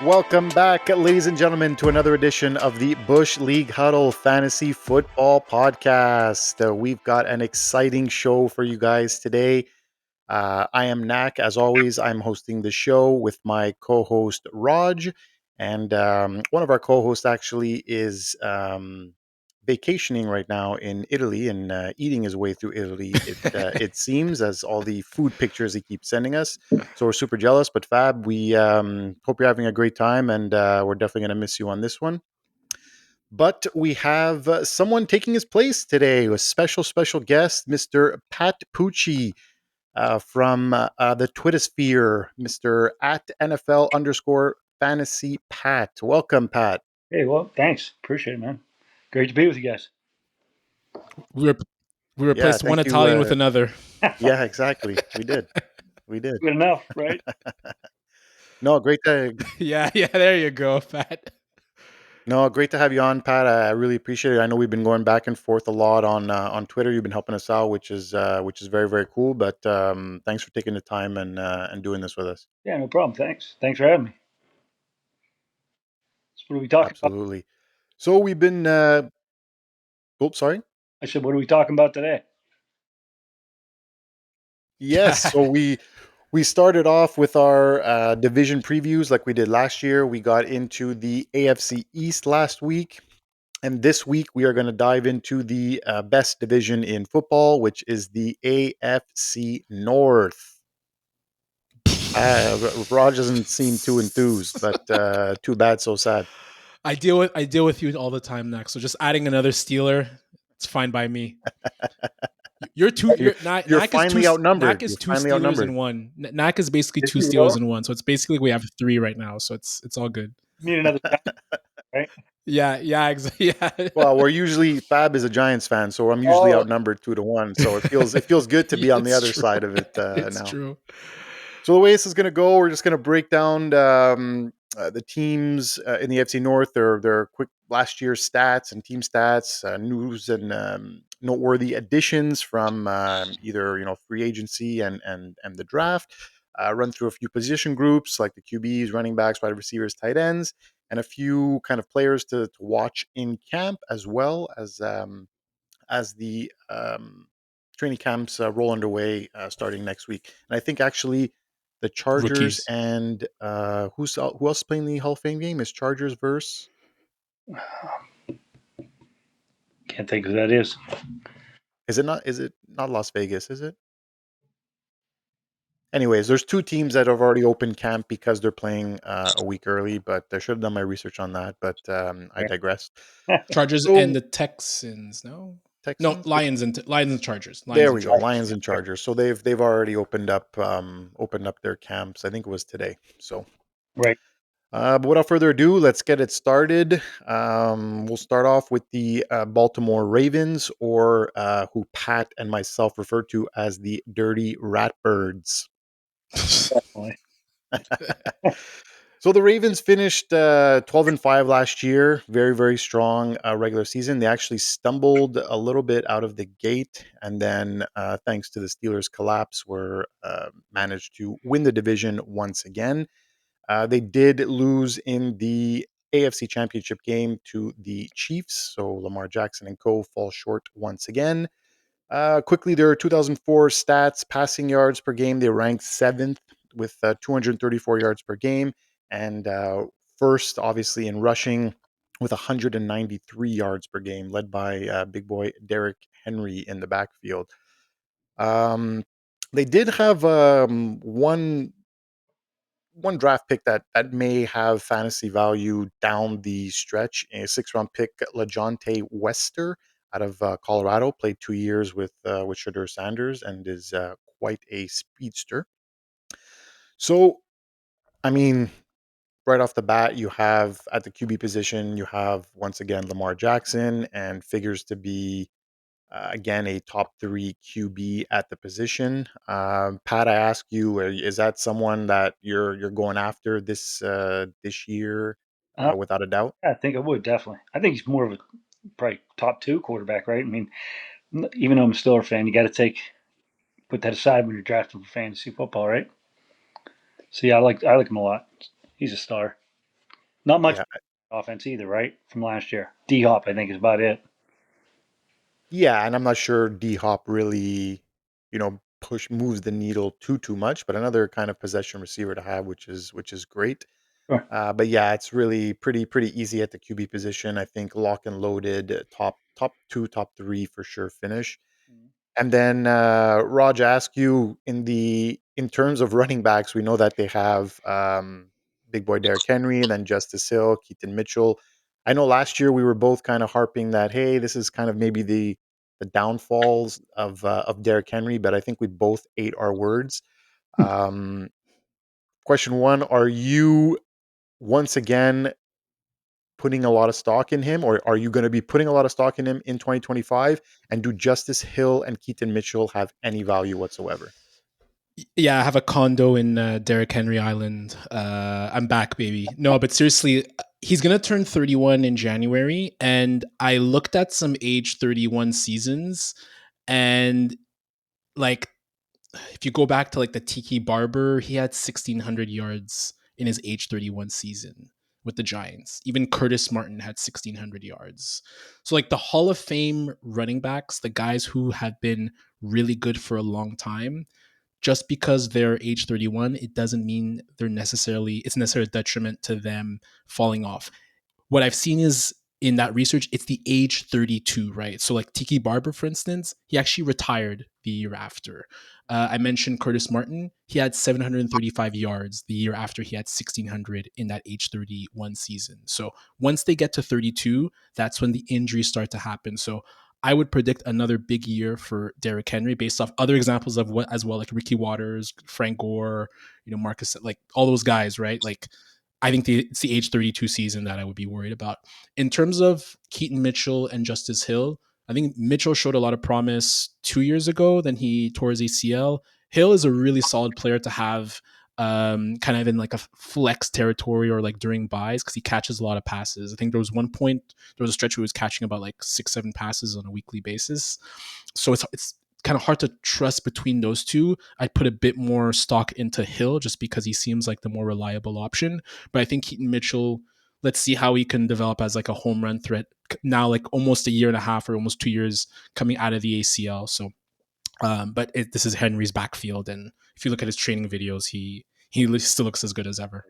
Welcome back, ladies and gentlemen, to another edition of the Bush League Huddle Fantasy Football Podcast. We've got an exciting show for you guys today. I am Nak. As always, I'm hosting the show with my co host, Raj. And one of our co hosts actually is vacationing right now in Italy and eating his way through Italy, it seems, as all the food pictures he keeps sending us. So we're super jealous. But Fab, we hope you're having a great time, and we're definitely going to miss you on this one. But we have someone taking his place today, a special guest, Mr. Pat Pucci from the Twittersphere, Mr. at NFL underscore fantasy Pat. Welcome, Pat. Hey, well, thanks. Appreciate it, man. Great to be with you guys. We, rep- we Yeah, replaced one thank you. Italian with another. Yeah, exactly. We did. We did. Good enough, right? No, great to yeah, there you go, Pat. no, great to have you on, Pat. I really appreciate it. I know we've been going back and forth a lot on Twitter. You've been helping us out, which is very cool. But thanks for taking the time and doing this with us. Yeah, no problem. Thanks for having me. So what are we talking about? Absolutely. So we've been. Sorry. I said, what are we talking about today? Yes. So we started off with our division previews like we did last year. We got into the AFC East last week. And this week, we are going to dive into the best division in football, which is the AFC North. Raj doesn't seem too enthused, but too bad, so sad. I deal with you all the time next. So just adding another Steeler, it's fine by me. You're two. You're, you're Nak is two. finally outnumbered. Nak is You're two finally Steelers outnumbered. in one. Nak is basically Is two he Steelers wrong? in one. So it's basically we have three right now. So it's all good. You need another time, right? Yeah, exactly. Yeah. Well, we're usually Fab is a Giants fan, so I'm usually Oh, outnumbered 2-1. So it feels good to be on the It's other true. side of it It's now. true. So the way this is going to go, we're just going to break down the teams in the FC North, their quick last year's stats and team stats, news and noteworthy additions from either free agency and the draft. Run through a few position groups like the QBs, running backs, wide receivers, tight ends, and a few kind of players to watch in camp as well as the training camps roll underway starting next week. And I think actually the Chargers Rookies. and who else is playing the Hall of Fame game is Chargers versus. can't think who that is. Is it not? Is it not Las Vegas? Is it? Anyways, there's two teams that have already opened camp because they're playing a week early. But I should have done my research on that. But I digress. Chargers and So the Texans. No, Texans. Lions and Chargers. There Lions and we go. Chargers. Lions and Chargers. So they've already opened up their camps. I think it was today. So Right. but without further ado, let's get it started. We'll start off with the Baltimore Ravens, or who Pat and myself refer to as the Dirty Ratbirds. Definitely. So the Ravens finished 12-5 last year. Very strong regular season. They actually stumbled a little bit out of the gate, and then thanks to the Steelers' collapse, were managed to win the division once again. They did lose in the AFC Championship game to the Chiefs, so Lamar Jackson and co. fall short once again. Quickly, their 2004 stats: passing yards per game, they ranked seventh with 234 yards per game, and first, obviously, in rushing with 193 yards per game, led by big boy Derrick Henry in the backfield. Um, they did have one draft pick that may have fantasy value down the stretch. A six-round pick, LaJonte Wester out of Colorado, played 2 years with Shadur Sanders and is quite a speedster. So, I mean, right off the bat, you have at the QB position, you have once again Lamar Jackson and figures to be again, a top three QB at the position. Pat, I ask you, is that someone that you're going after this year, Uh, without a doubt? I think I would definitely. I think he's more of a probably top two quarterback, right? I mean, even though I'm a Steeler fan, you got to put that aside when you're drafting for fantasy football, right? So yeah, I like him a lot. He's a star. Not much Yeah. offense either, right? From last year. D Hop, I think, is about it. Yeah, and I'm not sure D Hop really, push moves the needle too much, but another kind of possession receiver to have, which is great. Sure. But yeah, it's really pretty easy at the QB position. I think lock and loaded, top two, top three for sure finish. And then Raj, ask you in terms of running backs, we know that they have big boy Derrick Henry, and then Justice Hill, Keaton Mitchell. I know last year we were both kind of harping that, hey, this is kind of maybe the downfalls of Derrick Henry, but I think we both ate our words. Um, Question one: Are you once again putting a lot of stock in him, or are you going to be putting a lot of stock in him in 2025? And do Justice Hill and Keaton Mitchell have any value whatsoever? Yeah, I have a condo in Derrick Henry Island. I'm back, baby. No, but seriously, he's gonna turn 31 in January, and I looked at some age 31 seasons, and like if you go back to like the Tiki Barber, he had 1,600 yards in his age 31 season with the Giants. Even Curtis Martin had 1,600 yards. So like the Hall of Fame running backs, the guys who have been really good for a long time, just because they're age 31, it doesn't mean it's necessarily a detriment to them falling off. What I've seen is in that research, it's the age 32, right? So, like Tiki Barber, for instance, he actually retired the year after. I mentioned Curtis Martin. He had 735 yards the year after he had 1,600 in that age 31 season. So, once they get to 32, that's when the injuries start to happen. So, I would predict another big year for Derrick Henry based off other examples of what as well, like Ricky Waters, Frank Gore, Marcus, like all those guys, right? Like I think it's the age 32 season that I would be worried about. In terms of Keaton Mitchell and Justice Hill, I think Mitchell showed a lot of promise 2 years ago. Then he tore his ACL. Hill is a really solid player to have kind of in like a flex territory or like during buys because he catches a lot of passes. I think there was one point, there was a stretch where he was catching about like 6, 7 passes on a weekly basis. So it's kind of hard to trust between those two. I'd put a bit more stock into Hill just because he seems like the more reliable option. But I think Keaton Mitchell, let's see how he can develop as like a home run threat now, like almost a year and a half or almost 2 years coming out of the ACL. So, but this is Henry's backfield, and if you look at his training videos, he still looks as good as ever.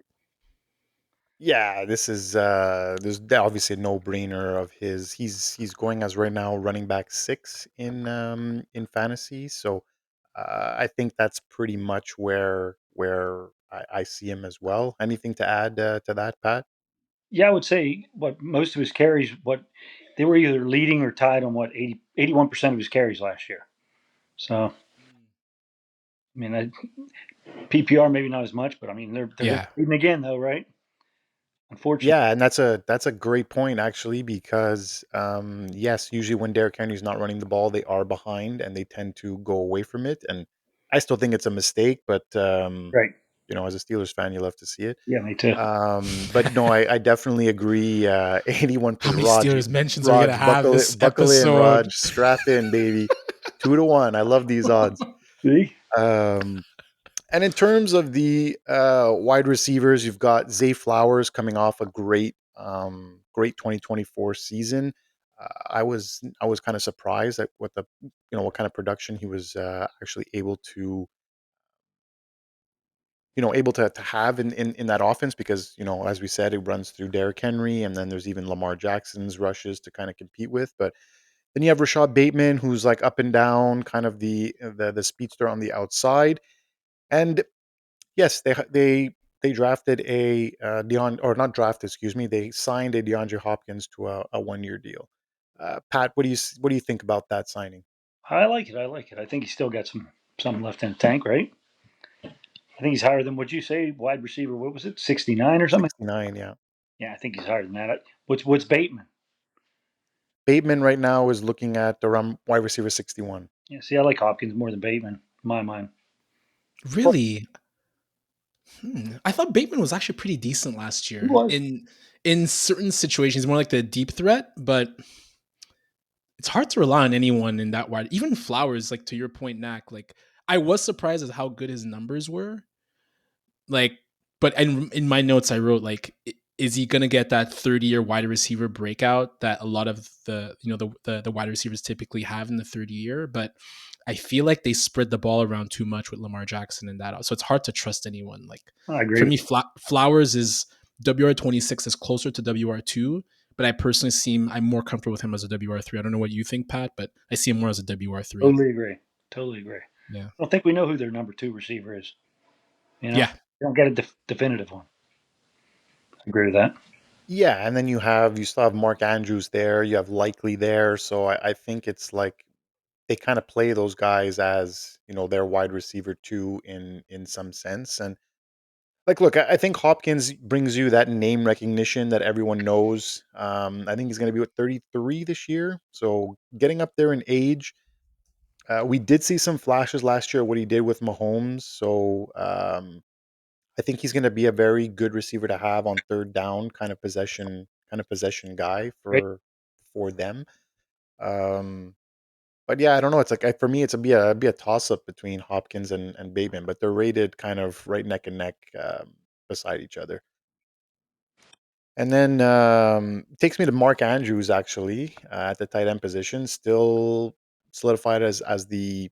Yeah, this is obviously a no-brainer of his. He's going as right now running back 6 in fantasy. So I think that's pretty much where I see him as well. Anything to add to that, Pat? Yeah, I would say what most of his carries, what they were either leading or tied on what 81% of his carries last year. So I mean, PPR maybe not as much, but I mean they're Yeah. leading again though, right? Unfortunately, Yeah, and that's a great point actually because yes, usually when Derrick Henry's not running the ball, they are behind and they tend to go away from it. And I still think it's a mistake, but right? as a Steelers fan, you love to see it. Yeah, me too. But no, I definitely agree. 81%. How many Raj, Steelers mentions are we gonna Raj, have this buckle in, episode? Raj, strap in, baby. 2-1. I love these odds. See, Um, and in terms of the wide receivers, you've got Zay Flowers coming off a great 2024 season. I was kind of surprised at what kind of production he was actually able to have in that offense because as we said, it runs through Derrick Henry, and then there's even Lamar Jackson's rushes to kind of compete with. But then you have Rashad Bateman, who's like up and down, kind of the speedster on the outside. And yes, they drafted a Deon or not drafted, excuse me. They signed a DeAndre Hopkins to a 1 year deal. Pat, what do you think about that signing? I like it. I like it. I think he's still got some left in the tank, right? I think he's higher than what you say, wide receiver. What was it, 69 or something? 69, yeah. Yeah, I think he's higher than that. What's Bateman? Bateman right now is looking at around wide receiver 61. Yeah, see, I like Hopkins more than Bateman, in my mind. Well, Really? I thought Bateman was actually pretty decent last he year was. in certain situations, more like the deep threat, but it's hard to rely on anyone in that wide. Even Flowers, like to your point, Knack, like I was surprised at how good his numbers were. Like, but in my notes I wrote like is he going to get that 30-year wide receiver breakout that a lot of the wide receivers typically have in the 30-year? But I feel like they spread the ball around too much with Lamar Jackson and that. So it's hard to trust anyone. Like I agree for with me, Flowers is WR26 is closer to WR2, but I personally I'm more comfortable with him as a WR3. I don't know what you think, Pat, but I see him more as a you. WR3. Totally agree. Totally agree. I Yeah. don't think we know who their number two receiver is. You know, Yeah. we don't get a definitive one. I agree with that. Yeah, and then you still have Mark Andrews there. You have Likely there, so I think it's like they kind of play those guys as their wide receiver too in some sense. And like, look, I think Hopkins brings you that name recognition that everyone knows. I think he's going to be 33 this year, so getting up there in age. We did see some flashes last year what he did with Mahomes, so I think he's going to be a very good receiver to have on third down, kind of possession guy Right? for them. Um, but yeah, I don't know. It's like for me, be a toss up between Hopkins and Bateman, but they're rated kind of right neck and neck beside each other. And then takes me to Mark Andrews actually at the tight end position, still solidified as the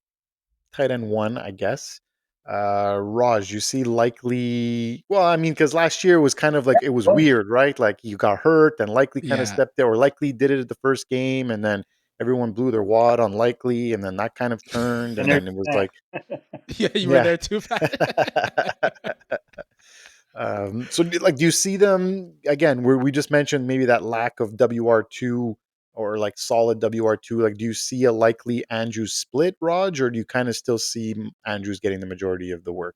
tight end one, I guess. Raj, you see likely. Well, I mean, because last year was kind of like it was Was. weird, right? Like you got hurt, and likely kind of Yeah. stepped there, or likely did it at the first game, and then everyone blew their wad on likely, and then that kind of turned, And and there's then it was that. like, Yeah, you were yeah. there too, Pat. So, do you see them again? Where we just mentioned maybe that lack of WR2 or like solid WR2. Like, do you see a likely Andrews split, Raj, or do you kind of still see Andrews getting the majority of the work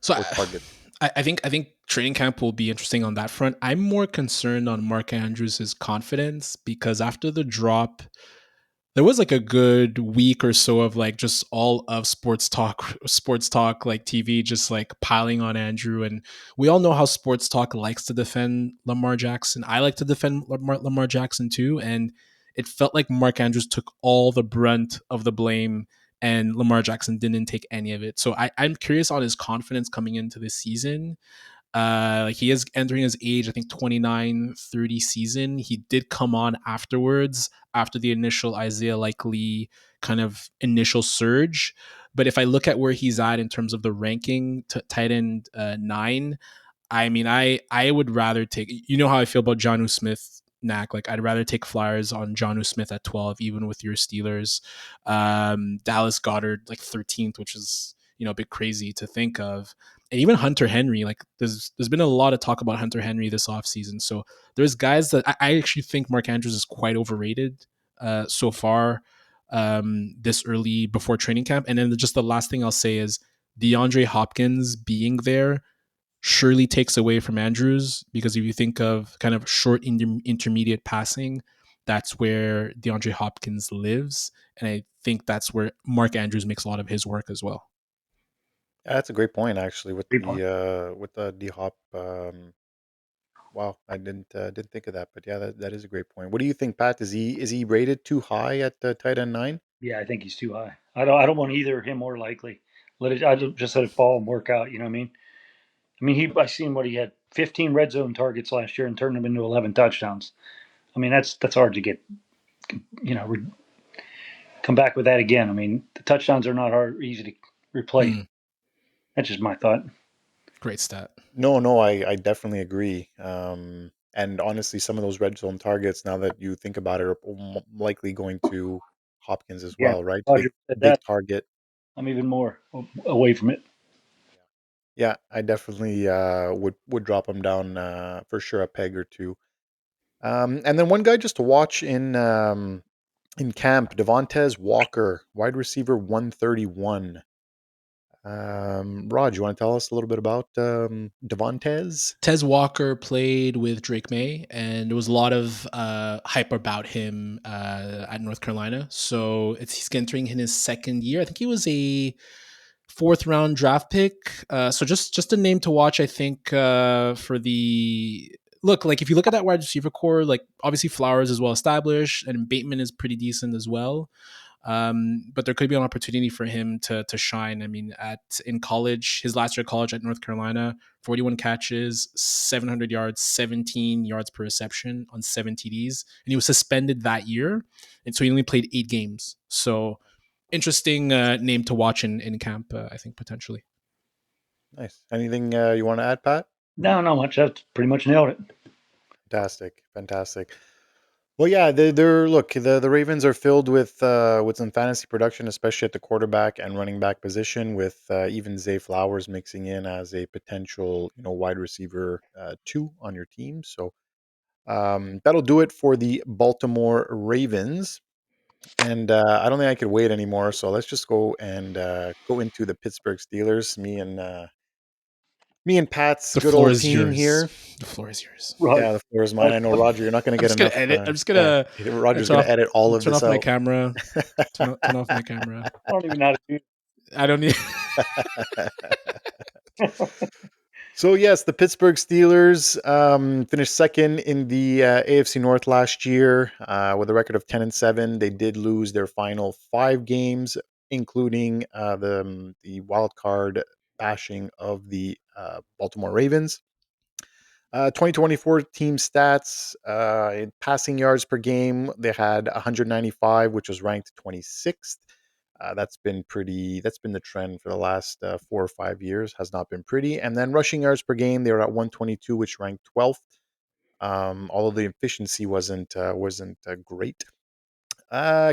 So or target? I think training camp will be interesting on that front. I'm more concerned on Mark Andrews' confidence because after the drop, there was like a good week or so of like just all of sports talk like TV just like piling on Andrew. And we all know how sports talk likes to defend Lamar Jackson. I like to defend Lamar Jackson too. And it felt like Mark Andrews took all the brunt of the blame and Lamar Jackson didn't take any of it. So I'm curious on his confidence coming into this season. Like he is entering his age, I think 29, 30 season. He did come on afterwards, after the initial Isaiah Likely kind of initial surge. But if I look at where he's at in terms of the ranking, tight end 9, I mean, I would rather take. You know how I feel about Jonnu Smith. Knack, like I'd rather take flyers on Jonnu Smith at 12, even with your Steelers. Dallas Goddard like 13th, which is a bit crazy to think of. And even Hunter Henry, like there's been a lot of talk about Hunter Henry this offseason. So there's guys that I actually think Mark Andrews is quite overrated so far this early before training camp. And then just the last thing I'll say is DeAndre Hopkins being there surely takes away from Andrews, because if you think of kind of short intermediate passing, that's where DeAndre Hopkins lives. And I think that's where Mark Andrews makes a lot of his work as well. Yeah, that's a great point actually with Great point. the D Hop. Wow, I didn't think of that, but yeah, that is a great point. What do you think, Pat? Is he rated too high at tight end 9? Yeah, I think he's too high. I don't want either him or Likely. Just let it fall and work out. You know what I mean? I mean, I seen what he had 15 red zone targets last year and turned them into 11 touchdowns. I mean, that's hard to get. You know, come back with that again. I mean, the touchdowns are not easy to replace. Mm, That's just my thought. great stat. No, no, I definitely agree. And honestly, some of those red zone targets, now that you think about it, are likely going to Hopkins as Yeah, well, right? Big Roger said big that. target. I'm even more away from it. Yeah, I definitely would drop him down for sure a peg or two. And then one guy just to watch in camp, Devontae Walker, wide receiver 131. Rod, you want to tell us a little bit about Devontae? Tez Walker played with Drake May, and there was a lot of hype about him at North Carolina. So he's entering in his second year. I think he was a fourth round draft pick. So just a name to watch, I think, for the look. Like if you look at that wide receiver core, like obviously Flowers is well established, and Bateman is pretty decent as well. But there could be an opportunity for him to shine. I mean, in college, his last year of college at North Carolina, 41 catches, 700 yards, 17 yards per reception on 7 TDs, and he was suspended that year, and so he only played 8 games. So interesting name to watch in camp, I think potentially. Nice. Anything you want to add, Pat? No, not much. That's pretty much nailed it. Fantastic, fantastic. Well, yeah, they're look, the Ravens are filled with some fantasy production, especially at the quarterback and running back position, with even Zay Flowers mixing in as a potential wide receiver 2 on your team. So that'll do it for the Baltimore Ravens. And I don't think I could wait anymore. So let's just go and go into the Pittsburgh Steelers. Me and Pat's The good floor old is team yours. here. The floor is yours. Right. Yeah, the floor is mine. I know, Roger, you're not going to I'm get just gonna enough. edit. I'm just Yeah, gonna Roger's turn going to off edit all of turn this off my out. camera. Turn off my camera. I don't even know how to do I don't need. it. So yes, the Pittsburgh Steelers finished second in the AFC North last year with a record of 10-7. They did lose their final 5 games, including the wild card bashing of the Baltimore Ravens. 2024 team stats, in passing yards per game, they had 195, which was ranked 26th. That's been the trend for the last 4 or 5 years. Has not been pretty. And then rushing yards per game, they were at 122, which ranked 12th. Although the efficiency wasn't great.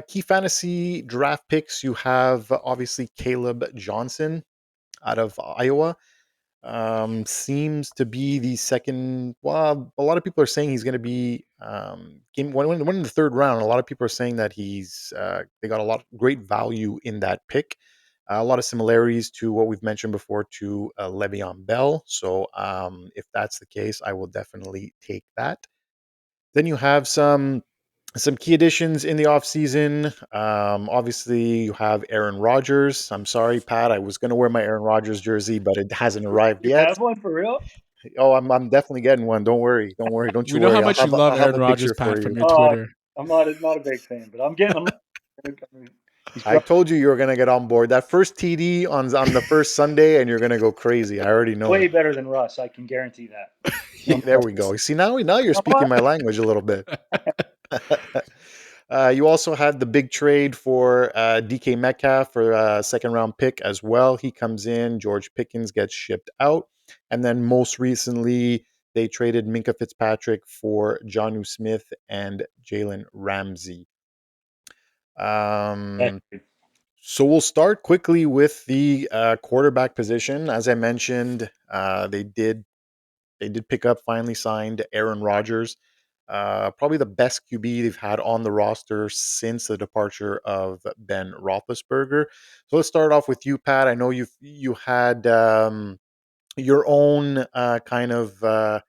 Key fantasy draft picks, you have obviously Caleb Johnson out of Iowa. Seems to be the second. Well, a lot of people are saying he's going to be game one in the third round. A lot of people are saying that they got a lot of great value in that pick. A lot of similarities to what we've mentioned before to Le'Veon Bell. So if that's the case, I will definitely take that. Then you have some key additions in the offseason. Obviously, you have Aaron Rodgers. I'm sorry, Pat. I was going to wear my Aaron Rodgers jersey, but it hasn't arrived You yet. have one for real? Oh, I'm definitely getting one. Don't worry. Don't worry. Don't you We know how worry. much you love I'll have Aaron a Rodgers, picture for Pat, you. from your Oh, Twitter. I'm not a big fan, but I'm getting. He's I brought told you were going to get on board. That first TD on the first Sunday, and you're going to go crazy. I already know way it. better than Russ. I can guarantee that. No There we question. go. See, now you're Come on. speaking my language a little bit. You also had the big trade for DK Metcalf for a second round pick as well. He comes in, George Pickens gets shipped out. And then most recently, they traded Minka Fitzpatrick for Jonnu Smith and Jalen Ramsey. That's So we'll start quickly with the quarterback position. As I mentioned, they did pick up, finally signed Aaron Rodgers, probably the best QB they've had on the roster since the departure of Ben Roethlisberger. So let's start off with you, Pat. I know you had your own kind of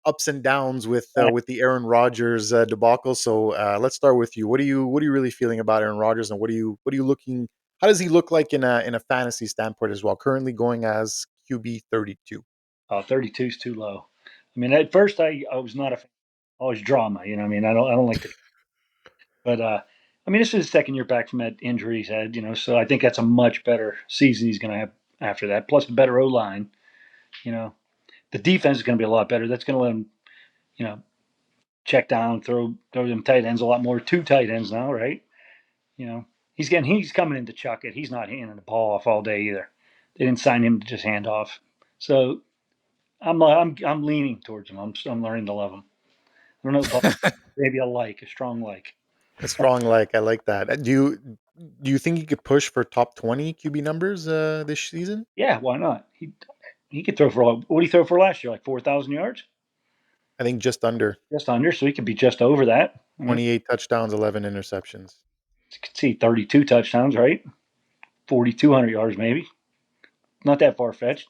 ups and downs with the Aaron Rodgers debacle. So let's start with you. What are you really feeling about Aaron Rodgers, and what are you looking? How does he look like in a fantasy standpoint as well? Currently going as QB 32. 32 is too low. I mean, at first I was not a fan. Always drama, you know. What I mean, I don't like the. But I mean, this is his second year back from that injury he's had, you know. So I think that's a much better season he's going to have after that. Plus the better O line, you know. The defense is going to be a lot better. That's going to let him, you know, check down, throw them tight ends a lot more. 2 tight ends now, right? You know, he's coming in to chuck it. He's not handing the ball off all day either. They didn't sign him to just hand off. So I'm leaning towards him. I'm learning to love him. I don't know if I'll, maybe a strong like. A strong like. I like that. Do you think he could push for top 20 QB numbers this season? Yeah, why not? He could throw for what did he throw for last year? Like 4,000 yards, I think just under just under. So he could be just over that. I mean, 28 touchdowns, 11 interceptions. you could see 32 touchdowns, right? 4,200 yards, maybe. Not that far fetched.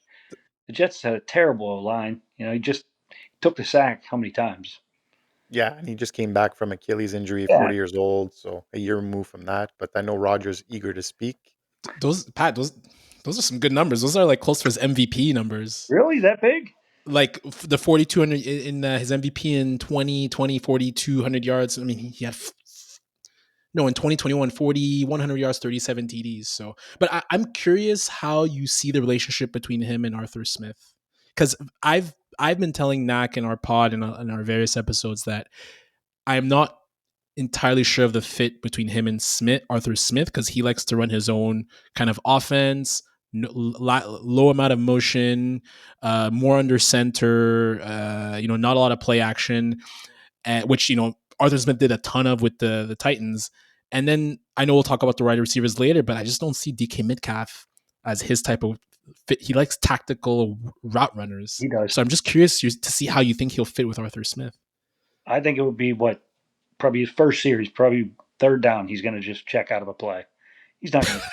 The Jets had a terrible line. You know, he just took the sack how many times? Yeah, and he just came back from Achilles injury, Yeah, 40 years old, so a year removed from that. But I know Rogers eager to speak. Those are some good numbers. Those are like close to his MVP numbers. really that big? Like the 4,200 in his MVP in 2020, 4,200 yards. I mean, he had No, in 2021, 40, 100 yards, 37 TDs. So, but I'm curious how you see the relationship between him and Arthur Smith, because I've been telling Knack in our pod and in our various episodes that I'm not entirely sure of the fit between him and Arthur Smith, because he likes to run his own kind of offense, low amount of motion, more under center, not a lot of play action, which Arthur Smith did a ton of with the Titans. And then I know we'll talk about the wide receivers later, but I just don't see DK Metcalf as his type of fit. He likes tactical route runners. He does. So I'm just curious to see how you think he'll fit with Arthur Smith. I think it would be probably his first series, probably third down. He's going to just check out of a play. He's not going to.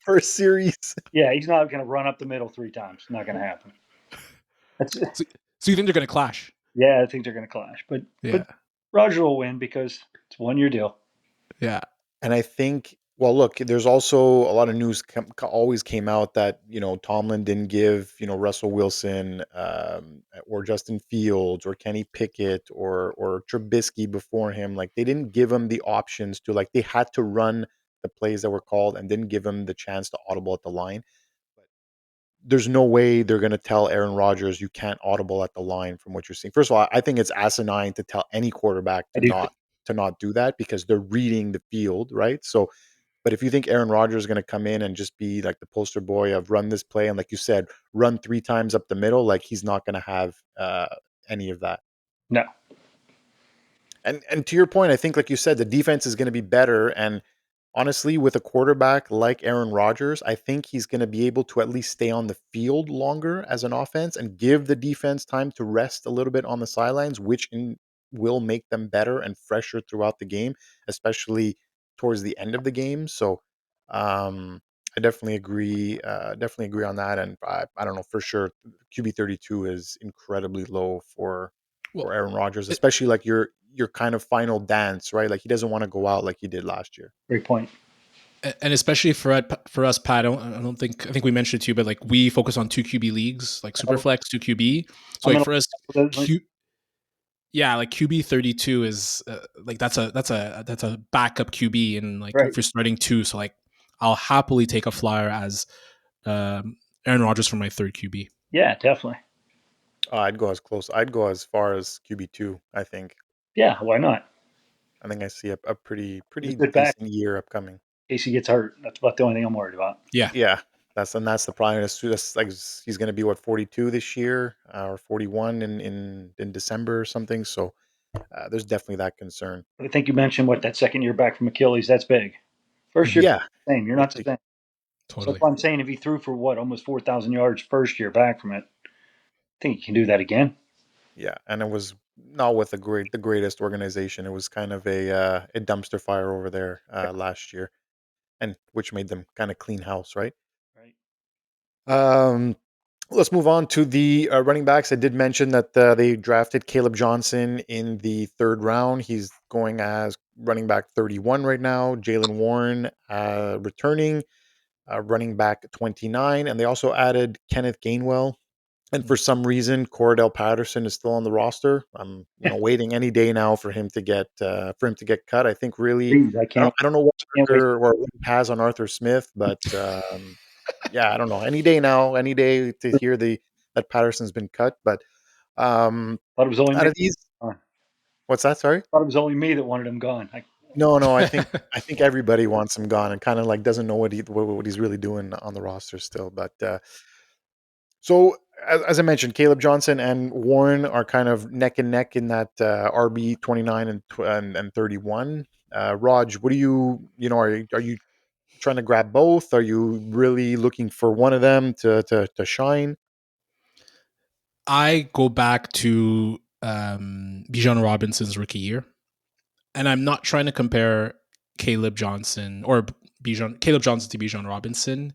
First series. Yeah, he's not going to run up the middle 3 times. Not going to happen. So you think they're going to clash? Yeah, I think they're going to clash. But Roger will win because it's a 1-year deal. Yeah. And I think, well, look, there's also a lot of news always came out that, Tomlin didn't give, Russell Wilson or Justin Fields or Kenny Pickett or Trubisky before him. Like, they didn't give him the options to, like, they had to run the plays that were called and didn't give him the chance to audible at the line. There's no way they're going to tell Aaron Rodgers you can't audible at the line from what you're seeing. First of all, I think it's asinine to tell any quarterback to not do that, because they're reading the field, right? So, but if you think Aaron Rodgers is going to come in and just be like the poster boy of run this play and, like you said, run 3 times up the middle, like, he's not going to have any of that. No. And to your point, I think, like you said, the defense is going to be better. And honestly, with a quarterback like Aaron Rodgers, I think he's going to be able to at least stay on the field longer as an offense and give the defense time to rest a little bit on the sidelines, which will make them better and fresher throughout the game, especially towards the end of the game. So I definitely agree. Definitely agree on that. And I don't know for sure. QB 32 is incredibly low for Aaron Rodgers, especially like your kind of final dance, right? Like, he doesn't want to go out like he did last year. Great point. And especially for us, Pat, I think we mentioned it too, but like, we focus on 2 QB leagues, like Superflex, 2 QB. So like for us, like QB 32 is like that's a backup QB, and like if you're starting 2, so like I'll happily take a flyer as Aaron Rodgers for my 3rd QB. Yeah, definitely. I'd go as far as QB2, I think. Yeah, why not? I think I see a pretty decent year upcoming. In case he gets hurt, that's about the only thing I'm worried about. Yeah. That's the problem. That's like, he's going to be 42 this year, or 41 in December or something. So there's definitely that concern. I think you mentioned that second year back from Achilles. That's big. First year, yeah, same. You're not the same. Totally. So I'm saying, if he threw for almost 4,000 yards first year back from it, I think he can do that again. Yeah, and it was not with the greatest organization. It was kind of a dumpster fire over there last year, and which made them kind of clean house, right? Right. Let's move on to the running backs. I did mention that they drafted Caleb Johnson in the 3rd round. He's going as running back 31 right now. Jalen Warren returning, running back 29, and they also added Kenneth Gainwell. And for some reason, Cordell Patterson is still on the roster. I'm waiting any day now for him to get cut. I think really, I don't know what he has on Arthur Smith, but yeah, I don't know. Any day now, any day to hear that Patterson's been cut. But thought it was only out of these, what's that? Sorry, thought it was only me that wanted him gone. No, I think everybody wants him gone and kind of like doesn't know what he's really doing on the roster still. But so as I mentioned, Caleb Johnson and Warren are kind of neck and neck in that RB 29 and 31. Raj, what do you are you trying to grab both? Are you really looking for one of them to shine? I go back to Bijan Robinson's rookie year, and I'm not trying to compare Caleb Johnson to Bijan Robinson,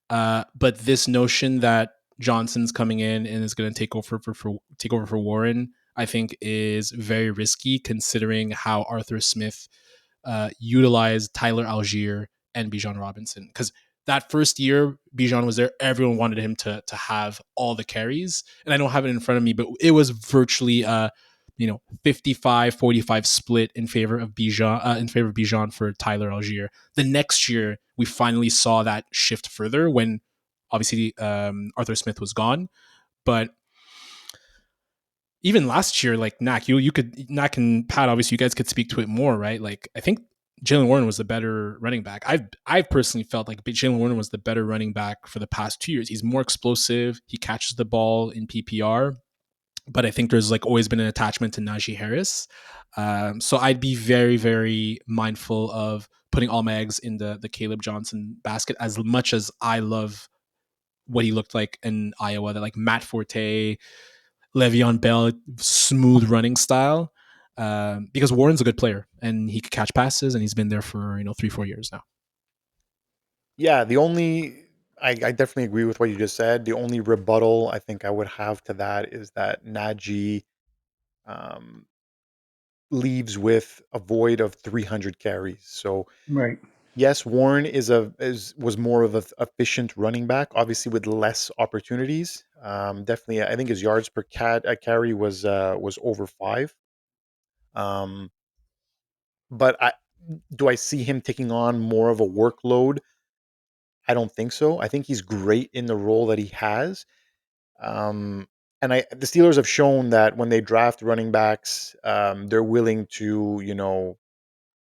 but this notion that Johnson's coming in and is going to take over for Warren, I think, is very risky, considering how Arthur Smith utilized Tyler Algier and Bijan Robinson. Because that first year Bijan was there, everyone wanted him to have all the carries, and I don't have it in front of me, but it was virtually 55-45 split in favor of Bijan for Tyler Algier. The next year, we finally saw that shift further when obviously Arthur Smith was gone. But even last year, like Knack, you could Knack and Pat, obviously you guys could speak to it more, right? Like I think Jalen Warren was the better running back. I've personally felt like Jalen Warren was the better running back for the past 2 years. He's more explosive. He catches the ball in PPR, but I think there's like always been an attachment to Najee Harris. So I'd be very, very mindful of putting all my eggs in the Caleb Johnson basket. As much as I love what he looked like in Iowa, that like Matt Forte, Le'Veon Bell, smooth running style. Because Warren's a good player and he could catch passes, and he's been there for 3-4 years now. Yeah, I definitely agree with what you just said. The only rebuttal I think I would have to that is that Najee um, leaves with a void of 300 carries. So Right. yes, Warren is was more of a efficient running back, obviously with less opportunities. Definitely, I think his yards per carry was over 5. Um, but do I see him taking on more of a workload? I don't think so. I think he's great in the role that he has. Um, and the Steelers have shown that when they draft running backs, they're willing to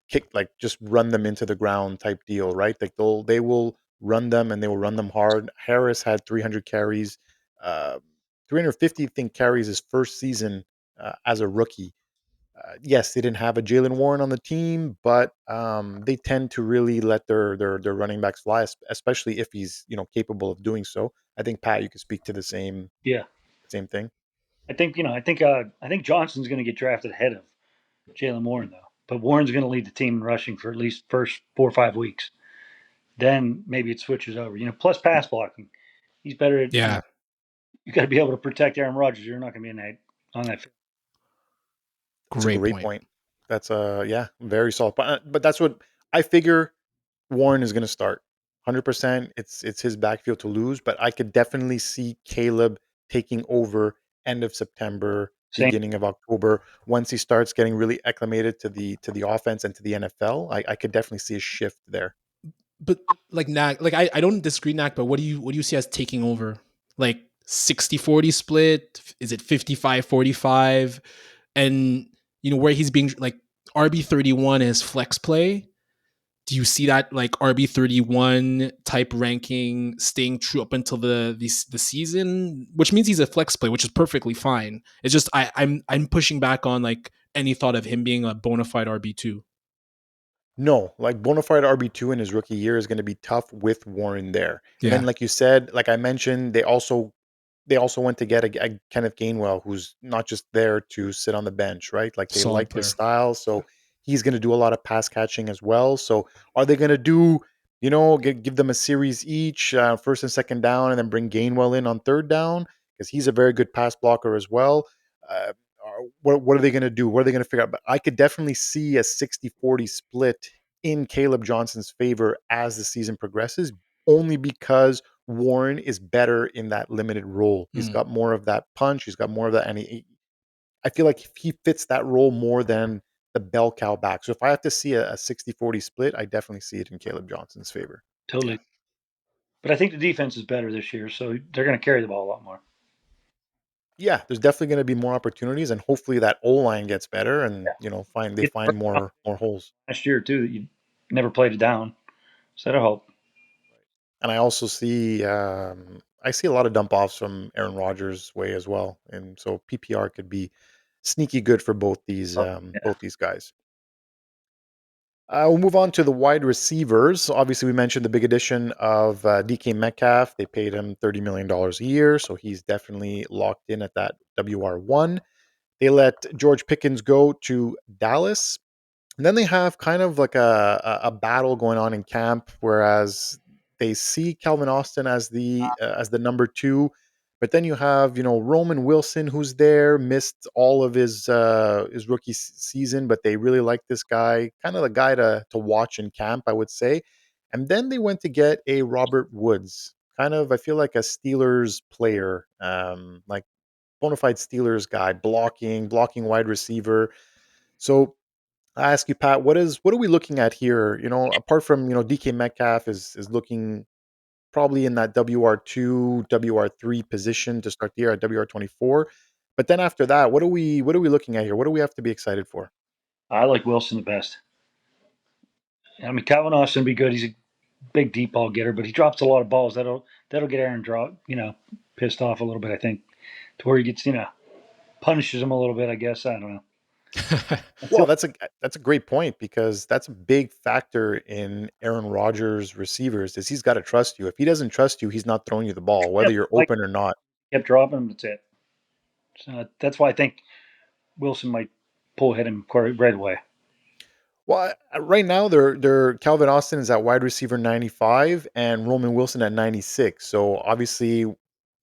kick, like just run them into the ground type deal, right? Like they will run them and they will run them hard. Harris had 300 carries, uh, 350 I think carries his first season as a rookie. Yes, they didn't have a Jalen Warren on the team, but they tend to really let their running backs fly, especially if he's capable of doing so. I think Pat, you could speak to the Yeah. same thing. I think Johnson's going to get drafted ahead of Jalen Warren though. But Warren's going to lead the team in rushing for at least first 4 or 5 weeks. Then maybe it switches over. Plus pass blocking. He's better at. Yeah, You got to be able to protect Aaron Rodgers. You're not going to be in that on that. That's a great great point. point. That's yeah, very solid. But that's what I figure. Warren is going to start 100%. It's his backfield to lose, but I could definitely see Caleb taking over end of September, Same. beginning of October. Once he starts getting really acclimated to the offense and to the NFL, I could definitely see a shift there. But like Knack, like I don't disagree, Knack, but what do you see as taking over? Like 60-40 split? Is it 55-45? And where he's being like RB31 is flex play. Do you see that like RB31 type ranking staying true up until the season? Which means he's a flex play, which is perfectly fine. It's just I'm pushing back on like any thought of him being a bona fide RB2. No, like bona fide RB2 in his rookie year is going to be tough with Warren there. And then, Yeah, like you said, like I mentioned, they also went to get a Kenneth Gainwell, who's not just there to sit on the bench, right? Like they solid liked his player. style, so he's going to do a lot of pass catching as well. So are they going to do, give them a series each, first and second down, and then bring Gainwell in on third down because he's a very good pass blocker as well. Uh, what are they going to do? What are they going to figure out? But I could definitely see a 60-40 split in Caleb Johnson's favor as the season progresses, only because Warren is better in that limited role. He's Mm. got more of that punch. He's got more of that, and I feel like he fits that role more than the bell cow back. So if I have to see a 60-40 split, I definitely see it in Caleb Johnson's favor. Yeah. Totally. But I think the defense is better this year, so they're going to carry the ball a lot more. Yeah, there's definitely going to be more opportunities, and hopefully that O line gets better, and they It's find more holes. last year too that you never played it down. So that'll help. And I also see I see a lot of dump offs from Aaron Rodgers' way as well, and so PPR could be sneaky good for Oh, yeah. both these guys. We'll move on to the wide receivers. Obviously, we mentioned the big addition of DK Metcalf. They paid him $30 million a year, so he's definitely locked in at that WR1. They let George Pickens go to Dallas. And then they have kind of like a battle going on in camp, whereas they see Calvin Austin as the number two, but then you have Roman Wilson, who's there, missed all of his rookie season, but they really like this guy, kind of the guy to watch in camp, I would say. And then they went to get a Robert Woods, kind of I feel like a Steelers player, like bona fide Steelers guy, blocking wide receiver. So I ask you, Pat, what are we looking at here? Apart from DK Metcalf is looking probably in that WR2, WR3 position to start the year at WR24. But then after that, what are we looking at here? What do we have to be excited for? I like Wilson the best. I mean, Calvin Austin would be good. He's a big deep ball getter, but he drops a lot of balls. That'll get Aaron pissed off a little bit. I think to where he gets punishes him a little bit. I guess I don't know. Well, that's a great point because that's a big factor in Aaron Rodgers' receivers is he's got to trust you. If he doesn't trust you, he's not throwing you the ball, Yeah, whether you're like open or not. kept dropping him. That's it. So that's why I think Wilson might pull hit him right away. Well, right now they're Calvin Austin is at wide receiver 95 and Roman Wilson at 96. So obviously,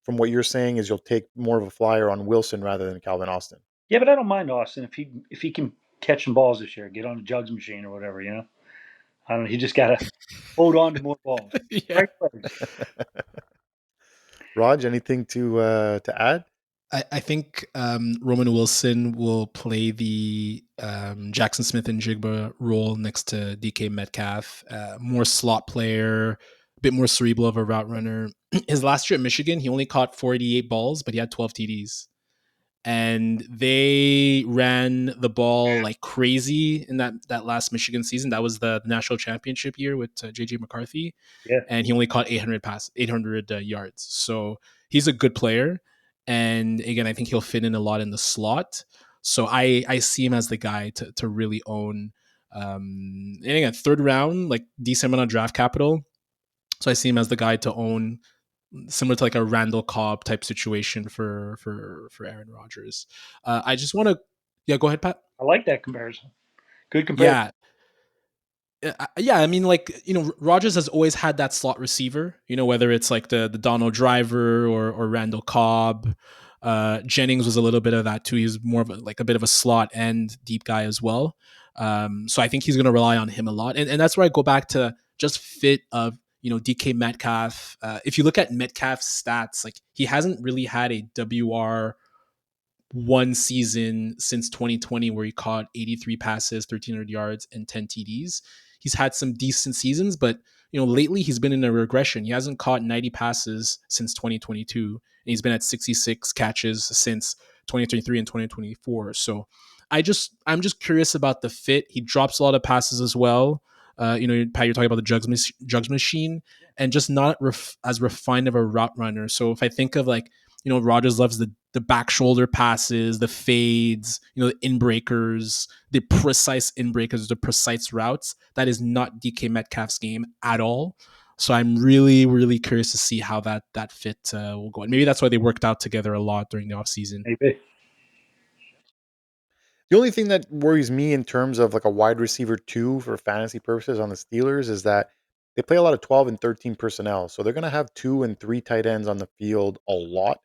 from what you're saying, is you'll take more of a flyer on Wilson rather than Calvin Austin. Yeah, but I don't mind Austin if he can catch some balls this year, get on the jugs machine or whatever. I don't know. He just got to hold on to more balls. Yeah. Right players. Raj, anything to add? I think Roman Wilson will play the Jackson Smith and Jigba role next to DK Metcalf. More slot player, a bit more cerebral of a route runner. His last year at Michigan, he only caught 48 balls, but he had 12 TDs. And they ran the ball like crazy in that last Michigan season. That was the national championship year with JJ McCarthy, Yeah, and he only caught 800 yards. So he's a good player, and again, I think he'll fit in a lot in the slot. So I see him as the guy to really own. And again, third round, like decent amount of draft capital. So I see him as the guy to own, similar to like a Randall Cobb type situation for Aaron Rodgers. I just want to, yeah, go ahead, Pat. I like that comparison. Good comparison. Yeah, yeah, I mean, like, Rogers has always had that slot receiver. Whether it's like the Donald Driver or Randall Cobb. Jennings was a little bit of that too. He's more of like a bit of a slot and deep guy as well. So I think he's going to rely on him a lot, and that's where I go back to just fit of DK Metcalf. If you look at Metcalf's stats, like he hasn't really had a WR one season since 2020 where he caught 83 passes, 1,300 yards, and 10 TDs. He's had some decent seasons, but lately he's been in a regression. He hasn't caught 90 passes since 2022, and he's been at 66 catches since 2023 and 2024. So I'm just curious about the fit. He drops a lot of passes as well. Pat, you're talking about the jugs machine, and just not as refined of a route runner. So if I think of like, Rodgers loves the back shoulder passes, the fades, the in breakers, the precise in breakers, the precise routes. That is not DK Metcalf's game at all. So I'm really, really curious to see how that fit will go. And maybe that's why they worked out together a lot during the offseason. Maybe. The only thing that worries me in terms of like a wide receiver two for fantasy purposes on the Steelers is that they play a lot of 12 and 13 personnel. So they're going to have two and three tight ends on the field a lot.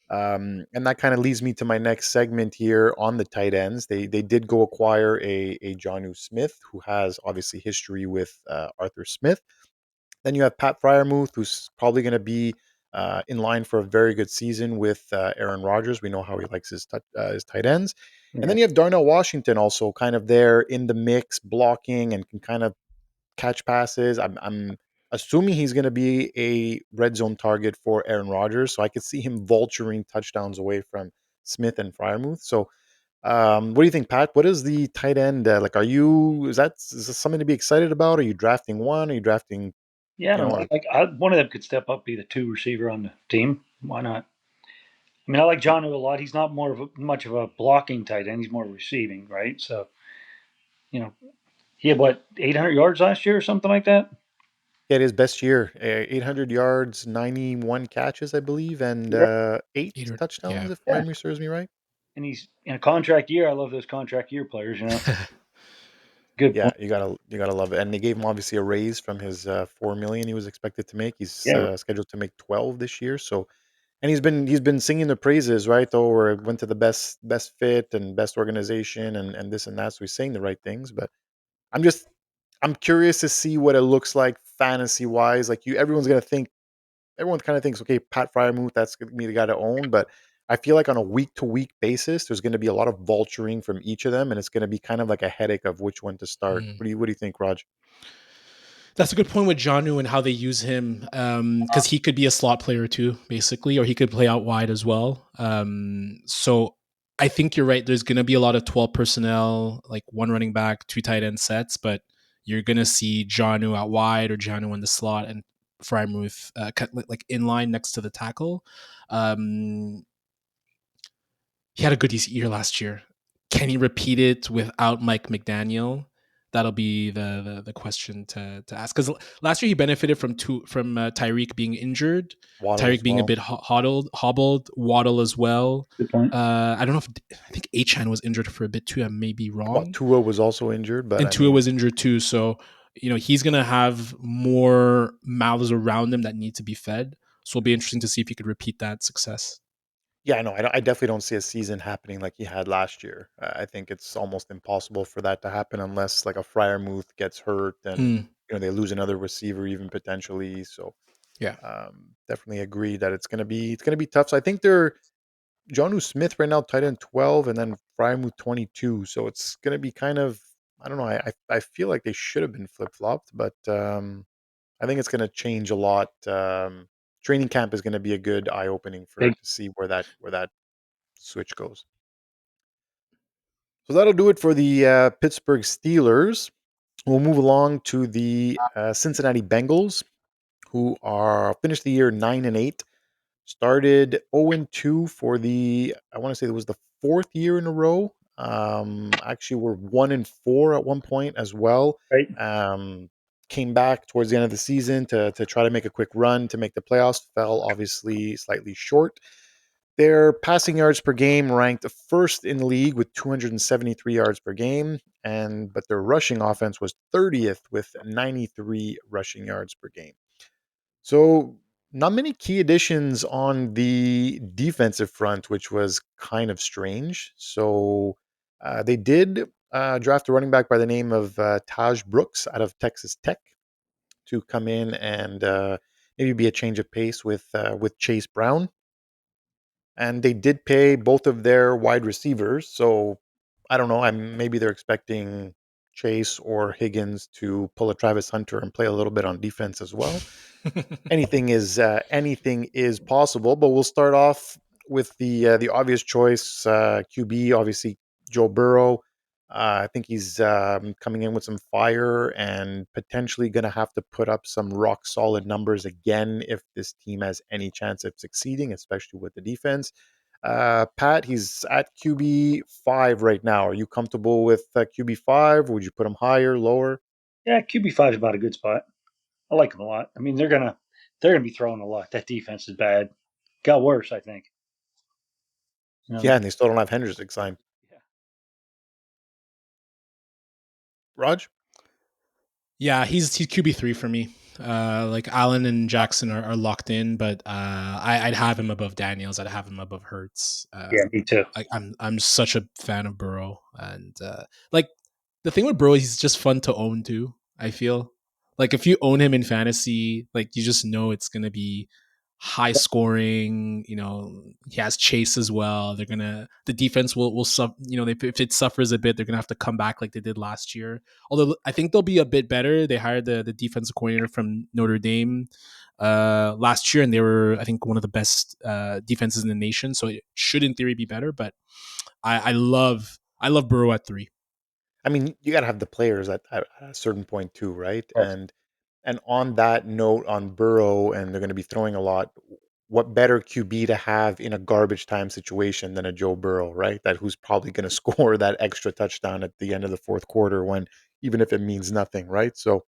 And that kind of leads me to my next segment here on the tight ends. They did go acquire a Jonnu Smith, who has obviously history with Arthur Smith. Then you have Pat Fryermuth, who's probably going to be in line for a very good season with Aaron Rodgers. We know how he likes his tight ends. And Yeah. then you have Darnell Washington also kind of there in the mix, blocking and can kind of catch passes. I'm assuming he's going to be a red zone target for Aaron Rodgers. So I could see him vulturing touchdowns away from Smith and Fryermuth. So what do you think, Pat? What is the tight end like? Is this something to be excited about? Are you drafting one? Are you drafting Yeah, I you don't know, know. Like one of them could step up, be the two receiver on the team. Why not? I mean, I like John a lot. He's not much of a blocking tight end. He's more receiving, right? So you know, he had what 800 yards last year or something like that. He had his best year, 800 yards, 91 catches, I believe, and Yeah, eight Either, touchdowns, yeah. if yeah. memory serves me right. And he's in a contract year. I love those contract year players. Good Yeah, point. you gotta love it. And they gave him obviously a raise from his 4 million he was expected to make. He's Yeah, scheduled to make 12 this year. So, and he's been singing the praises, right? Though, where it went to the best fit and best organization and this and that. So he's saying the right things. But I'm just I'm curious to see what it looks like fantasy wise. Like everyone kind of thinks, okay, Pat Fryermuth, that's gonna be the guy to own. But I feel like on a week to week basis, there's going to be a lot of vulturing from each of them, and it's going to be kind of like a headache of which one to start. Mm. What do you think, Raj? That's a good point with Janu and how they use him, because he could be a slot player too, basically, or he could play out wide as well. So I think you're right. There's going to be a lot of 12 personnel, like one running back, two tight end sets, but you're going to see Janu out wide or Janu in the slot and Frymuth like in line next to the tackle. Um, he had a good year last year. Can he repeat it without Mike McDaniel? That'll be the question to ask. Because last year he benefited from Tyreek being injured, Waddle Tyreek as being a well. bit hobbled, Waddle as well. Good point. I don't know if I think Achan was injured for a bit too. I may be Well, wrong, Tua was also injured, but and I Tua mean, was injured too. So he's gonna have more mouths around him that need to be fed. So it'll be interesting to see if he could repeat that success. yeah, no, I definitely don't see a season happening like he had last year. I think it's almost impossible for that to happen unless like a Fryermuth gets hurt and Hmm. they lose another receiver even potentially. So Yeah. definitely agree that it's gonna be tough. So I think they're Jonnu Smith right now, tight end 12, and then Fryermuth 22. So it's gonna be kind of I don't know. I feel like they should have been flip flopped, but I think it's gonna change a lot. Training camp is gonna be a good eye opening for Big. to see where that switch goes. So that'll do it for the Pittsburgh Steelers. We'll move along to the Cincinnati Bengals, who are finished the year 9-8. Started 0-2 for the I want to say it was the fourth year in a row. Actually, we're 1-4 at one point as well. Right. Um, Came back towards the end of the season to try to make a quick run to make the playoffs. Fell obviously slightly short. Their passing yards per game ranked first in the league with 273 yards per game, and but their rushing offense was 30th with 93 rushing yards per game. So, not many key additions on the defensive front, which was kind of strange. So, they did draft a running back by the name of Taj Brooks out of Texas Tech to come in and maybe be a change of pace with Chase Brown, and they did pay both of their wide receivers. So I don't know. Maybe they're expecting Chase or Higgins to pull a Travis Hunter and play a little bit on defense as well. Anything is possible. But we'll start off with the obvious choice, QB. Obviously, Joe Burrow. I think he's coming in with some fire and potentially going to have to put up some rock solid numbers again if this team has any chance of succeeding, especially with the defense. Pat, he's at QB 5 right now. Are you comfortable with QB 5? Would you put him higher, lower? Yeah, QB 5 is about a good spot. I like them a lot. I mean, they're gonna be throwing a lot. That defense is bad. Got worse, I think. You know, Yeah, and they still don't have Hendrick signed. yeah. Raj? Yeah, he's QB3 for me. Like Allen and Jackson are locked in, but I'd have him above Daniels. I'd have him above Hurts. Yeah, me too. I'm such a fan of Burrow, and like the thing with Burrow, he's just fun to own too. I feel like if you own him in fantasy, like you just know it's gonna be high scoring. He has Chase as well. The defense will if it suffers a bit, they're gonna have to come back like they did last year. Although I think they'll be a bit better. They hired the defensive coordinator from Notre Dame last year, and they were, I think, one of the best defenses in the nation. So it should, in theory, be better. But I love Burrow at 3. I mean, you got to have the players at a certain point too, right? Yes. And on that note, on Burrow, and they're going to be throwing a lot. What better QB to have in a garbage time situation than a Joe Burrow, right? That who's probably going to score that extra touchdown at the end of the fourth quarter, when even if it means nothing, right? So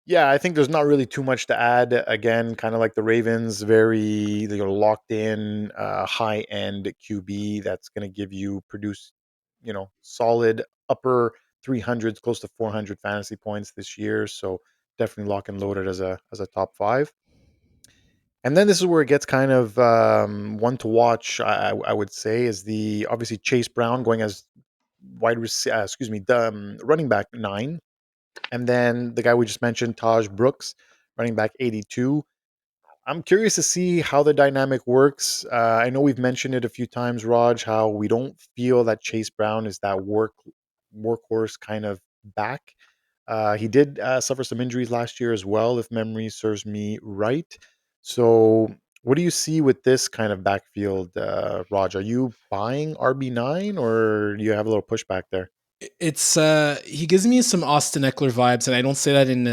yeah, I think there's not really too much to add. Again, kind of like the Ravens, very locked in, high end QB that's going to give you produce, solid upper 300s, close to 400 fantasy points this year. So definitely lock and loaded as a top five. And then this is where it gets kind of one to watch. I would say is the obviously Chase Brown going as the running back 9, and then the guy we just mentioned, Taj Brooks, running back 82. I'm curious to see how the dynamic works. I know we've mentioned it a few times, Raj, how we don't feel that Chase Brown is that workhorse kind of back. He did suffer some injuries last year as well, if memory serves me right. So, what do you see with this kind of backfield, Raj? Are you buying RB9 or do you have a little pushback there? It's he gives me some Austin Eckler vibes, and I don't say that in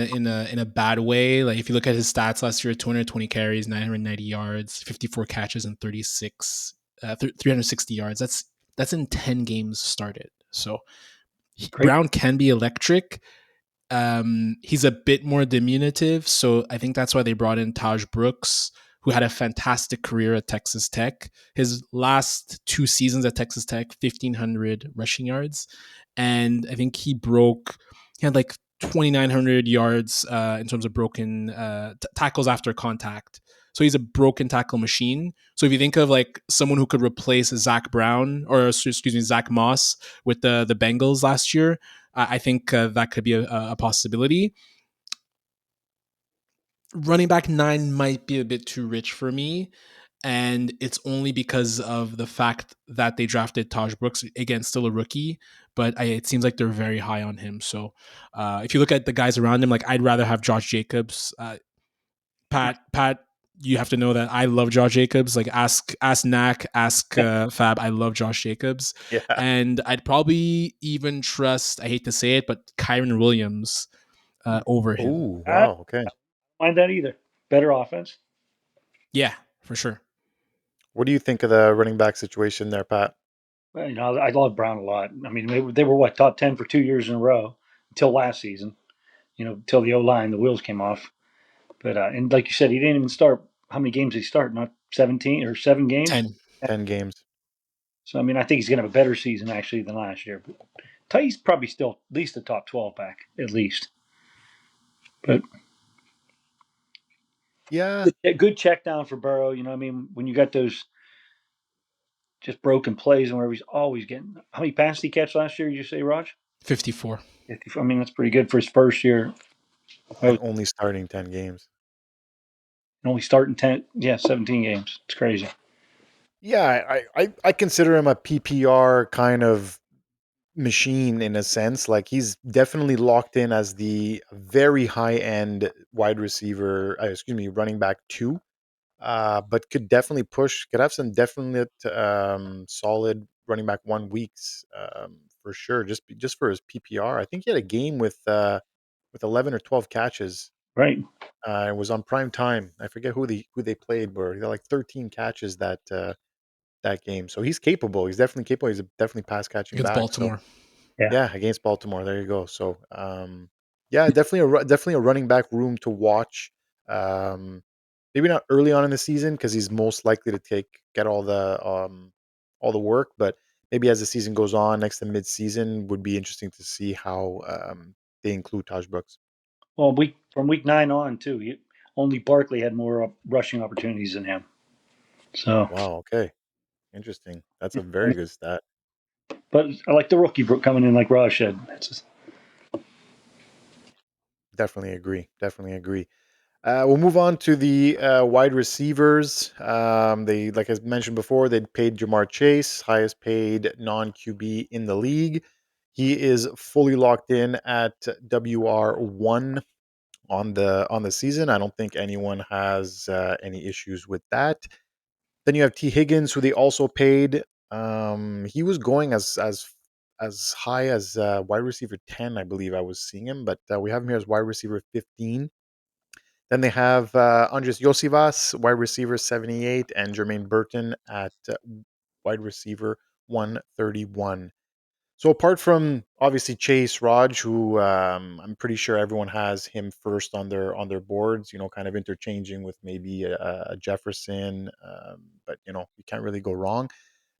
a bad way. Like if you look at his stats last year, 220 carries, 990 yards, 54 catches, and 360 yards. That's in 10 games started. So Great. Brown can be electric. He's a bit more diminutive, so I think that's why they brought in Taj Brooks, who had a fantastic career at Texas Tech. His last 2 seasons at Texas Tech, 1,500 rushing yards, and I think he had like 2,900 yards in terms of broken tackles after contact. So he's a broken tackle machine. So if you think of like someone who could replace Zach Brown, or excuse me, Zach Moss with the Bengals last year, I think that could be a possibility. Running back 9 might be a bit too rich for me. And it's only because of the fact that they drafted Taj Brooks, again, still a rookie, but it seems like they're very high on him. So if you look at the guys around him, like I'd rather have Josh Jacobs. Pat, you have to know that I love Josh Jacobs. Like ask Knack, ask Fab. I love Josh Jacobs, Yeah. and I'd probably even trust. I hate to say it, but Kyron Williams over him. Oh, I wow. Okay. don't mind that either. Better offense. Yeah, for sure. What do you think of the running back situation there, Pat? Well, I love Brown a lot. I mean, they were what, top 10 for 2 years in a row until last season. Until the O line, the wheels came off. But and like you said, he didn't even start. How many games did he start? Not 17 or 7 games. 10. 10 games. So I mean, I think he's going to have a better season actually than last year. But he's probably still at least a top 12 back, at least. But Yeah. a good check down for Burrow. I mean, when you got those just broken plays and where he's always getting. How many passes he catch last year? Did you say, Raj? 54. 50. I mean, that's pretty good for his first year. Oh, And only starting 10 games. only starting 10, yeah, 17 games. It's crazy. Yeah, I consider him a PPR kind of machine in a sense. Like he's definitely locked in as the very high end wide receiver, excuse me, running back two. But could definitely push, could have some definite solid running back 1 weeks for sure. Just for his PPR, I think he had a game with 11 or 12 catches. Right. It was on prime time. I forget who they played, but he had like 13 catches that game. So he's capable. He's definitely capable. He's a definitely pass catching Against back. So Baltimore. Yeah. yeah, against Baltimore. There you go. So yeah, definitely a running back room to watch. Um, maybe not early on in the season because he's most likely to get all the work, but maybe as the season goes on, next to mid season, would be interesting to see how they include Taj Brooks. Well, from week 9 on, too, only Barkley had more rushing opportunities than him. So, Wow. Okay. Interesting. That's a very good stat. but I like the rookie coming in, like Raj said. Definitely agree. Definitely agree. We'll move on to the wide receivers. They, like I mentioned before, they paid Jamar Chase, highest paid non QB in the league. He is fully locked in at WR1 on the season. I don't think anyone has any issues with that. Then you have T Higgins, who they also paid. He was going as high as wide receiver 10, I believe I was seeing him, but we have him here as wide receiver 15. Then they have Andres Yosivas, wide receiver 78, and Jermaine Burton at wide receiver 131. So apart from obviously Chase Raj, who I'm pretty sure everyone has him first on their boards, kind of interchanging with maybe a Jefferson, but you can't really go wrong.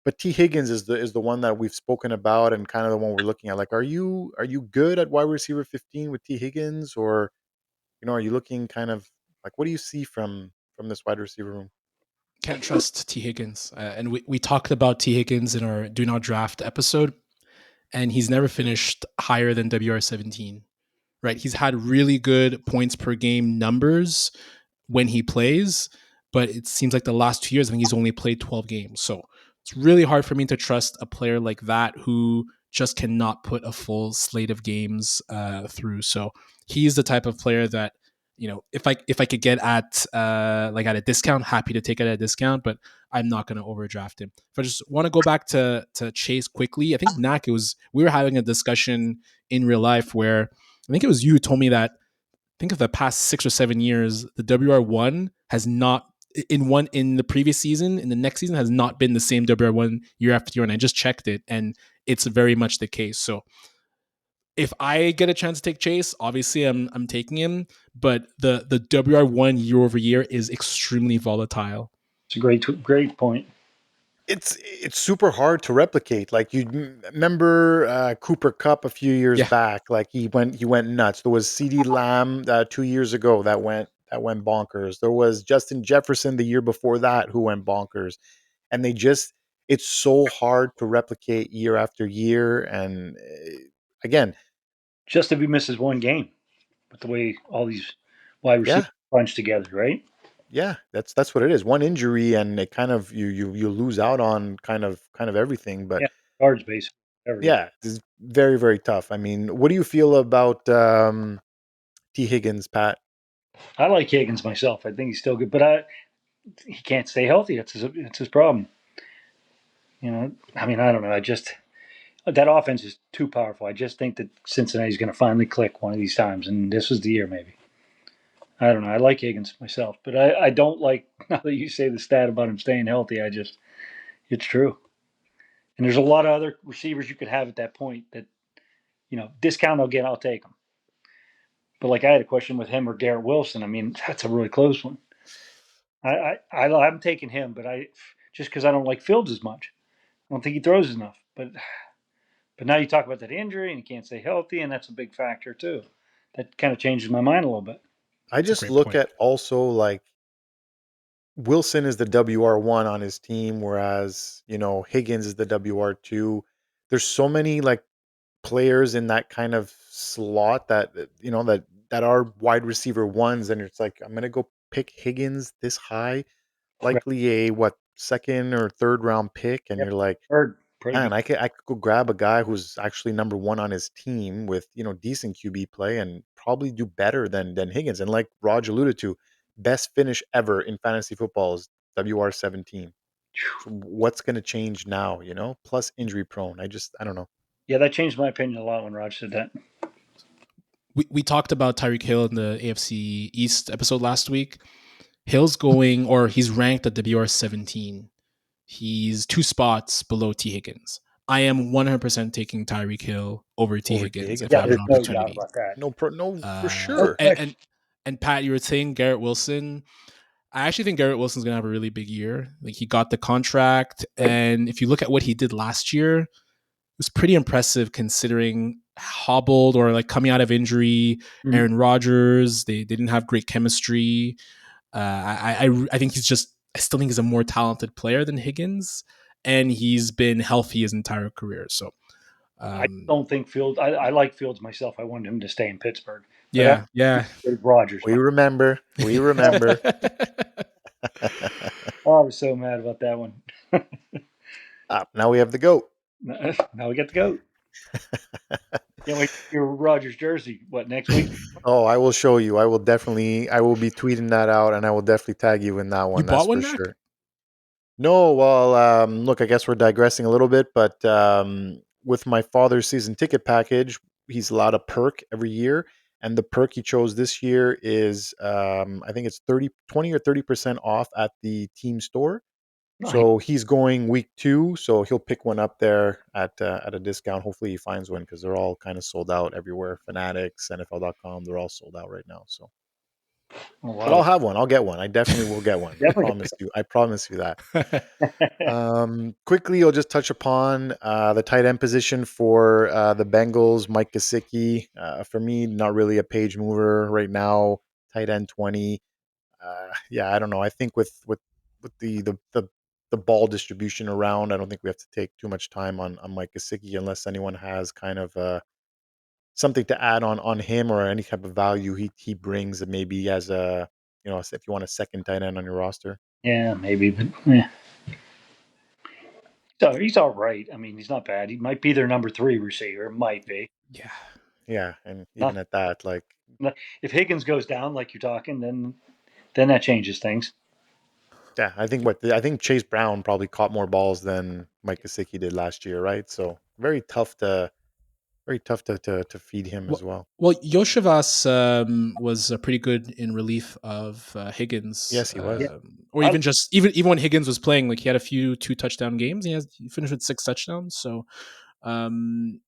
But T Higgins is the one that we've spoken about and kind of the one we're looking at. Like, are you good at wide receiver 15 with T Higgins, or are you looking kind of like, what do you see from this wide receiver room? Can't trust T. Higgins. And we talked about T. Higgins in our Do Not Draft episode, and he's never finished higher than WR17. Right? He's had really good points per game numbers when he plays, but it seems like the last 2 years, I think he's only played 12 games. So it's really hard for me to trust a player like that who just cannot put a full slate of games through. So he's the type of player that, if I could get at like at a discount, happy to take it at a discount, but I'm not going to overdraft him. If I just want to go back to Chase quickly, I think Knack, we were having a discussion in real life where I think it was you who told me that think of the past 6 or 7 years, the WR1 has not in the previous season, in the next season has not been the same WR1 year after year. And I just checked it, and it's very much the case. So if I get a chance to take Chase, obviously I'm taking him, but the WR1 year over year is extremely volatile. It's a great point. It's super hard to replicate. Like you remember Cooper Cup a few years Yeah, back. Like he went nuts. There was CD Lamb 2 years ago that went bonkers. There was Justin Jefferson the year before that who went bonkers. And it's so hard to replicate year after year. And again, Just if he misses one game, with the way all these wide receivers yeah, bunch together, right? yeah, that's what it is. One injury and it kind of you lose out on kind of everything. But Yeah, cards basically. Whatever. Yeah. yeah, it's very, very tough. I mean, what do you feel about T. Higgins, Pat? I like Higgins myself. I think he's still good, but he can't stay healthy. That's his problem. I mean, I don't know. I just that offense is too powerful. I just think that Cincinnati's going to finally click one of these times, and this was the year, maybe. I don't know. I like Higgins myself, but I don't like now that you say the stat about him staying healthy. It's true. And there's a lot of other receivers you could have at that point that discount again. I'll take them. But like I had a question with him or Garrett Wilson. I mean, that's a really close one. I'm taking him, but I just because I don't like Fields as much. I don't think he throws enough. But now you talk about that injury and he can't stay healthy, and that's a big factor too. That kind of changes my mind a little bit. I it's a just great look point. at also like Wilson is the WR1 on his team, whereas Higgins is the WR2. There's so many like players in that kind of slot that are wide receiver ones, and it's like I'm gonna go pick Higgins this high, Right. likely a what second or third round pick, and Yep. you're like, Third, probably man, I could go grab a guy who's actually number one on his team with decent QB play and probably do better than Higgins. And like Raj alluded to, best finish ever in fantasy football is WR17. So what's going to change now? Plus injury prone. I don't know. Yeah, that changed my opinion a lot when Raj said that. We talked about Tyreek Hill in the AFC East episode last week. Hill's going, or he's ranked at WR17. He's 2 spots below T. Higgins. I am 100% taking Tyreek Hill over T. Over T Higgins if Higgins. I Yeah, have an there's no doubt opportunity. about that. No, for No sure. And, question. and Pat, you were saying Garrett Wilson. I actually think Garrett Wilson's gonna have a really big year. Like he got the contract, Right. and if you look at what he did last year, it was pretty impressive considering hobbled or like coming out of injury. Mhm. Aaron Rodgers, they didn't have great chemistry. I think I still think he's a more talented player than Higgins, and he's been healthy his entire career. So I um, don't think Fields. I like Fields myself. I wanted him to stay in Pittsburgh, but I yeah, yeah. with Rogers. We remember. We remember. Oh, I was so mad about that one. Now we have the goat. Now we get the goat. Can't wait to see your Rogers jersey. What next week? Oh, I will show you. I will be tweeting that out and I will definitely tag you in that You one. That's bought for one, Mac? sure. No, well, look, I guess we're digressing a little bit, but with my father's season ticket package, he's allowed a perk every year. And the perk he chose this year is, I think it's 20 or 30% off at the team store. Nice. So he's going week 2, so he'll pick one up there at a discount. Hopefully he finds one because they're all kind of sold out everywhere. Fanatics, NFL.com, they're all sold out right now. So, Oh but I'll wow. have one. I'll get one. I definitely will get one. I Definitely. promise you. I promise you that. Get Quickly, I'll just touch upon the tight end position for the Bengals. Mike Gesicki, for me, not really a page mover right now. Tight end 20. Yeah, I don't know. I think with the ball distribution around, I don't think we have to take too much time on Mike Gesicki unless anyone has kind of something to add on him or any type of value he brings, maybe as a if you want a second tight end on your roster. Yeah, maybe, but yeah. So he's all right. I mean, he's not bad. He might be their number three receiver. Might be. Yeah. Yeah, and even Not, at that, like, not if Higgins goes down, like you're talking, then that changes things. yeah, I think Chase Brown probably caught more balls than Mike Gesicki did last year, right? So very tough to feed him as Well, well. well, Yoshivas was pretty good in relief of Higgins, Yes, he was. or I, even just even when Higgins was playing, like he had a few 2 touchdown games. He finished with 6 touchdowns. So, um,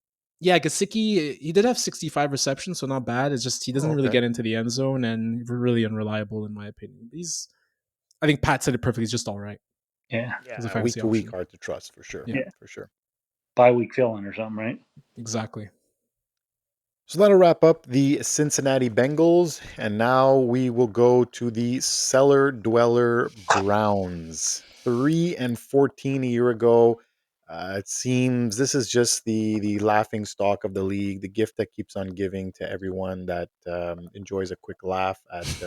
yeah, Gasicki he did have 65 receptions, so not bad. It's just he Oh, doesn't really okay. get into the end zone and really unreliable in my opinion. I think Pat said it perfectly. He's just all right yeah, as a Yeah, week fantasy to week, option. hard to trust for sure, Yeah, yeah. for sure. Bye week fill-in or something, right? exactly. So that'll wrap up the Cincinnati Bengals, and now we will go to the cellar dweller Browns. 3-14 a year ago. It seems this is just the laughing stock of the league, the gift that keeps on giving to everyone that enjoys a quick laugh at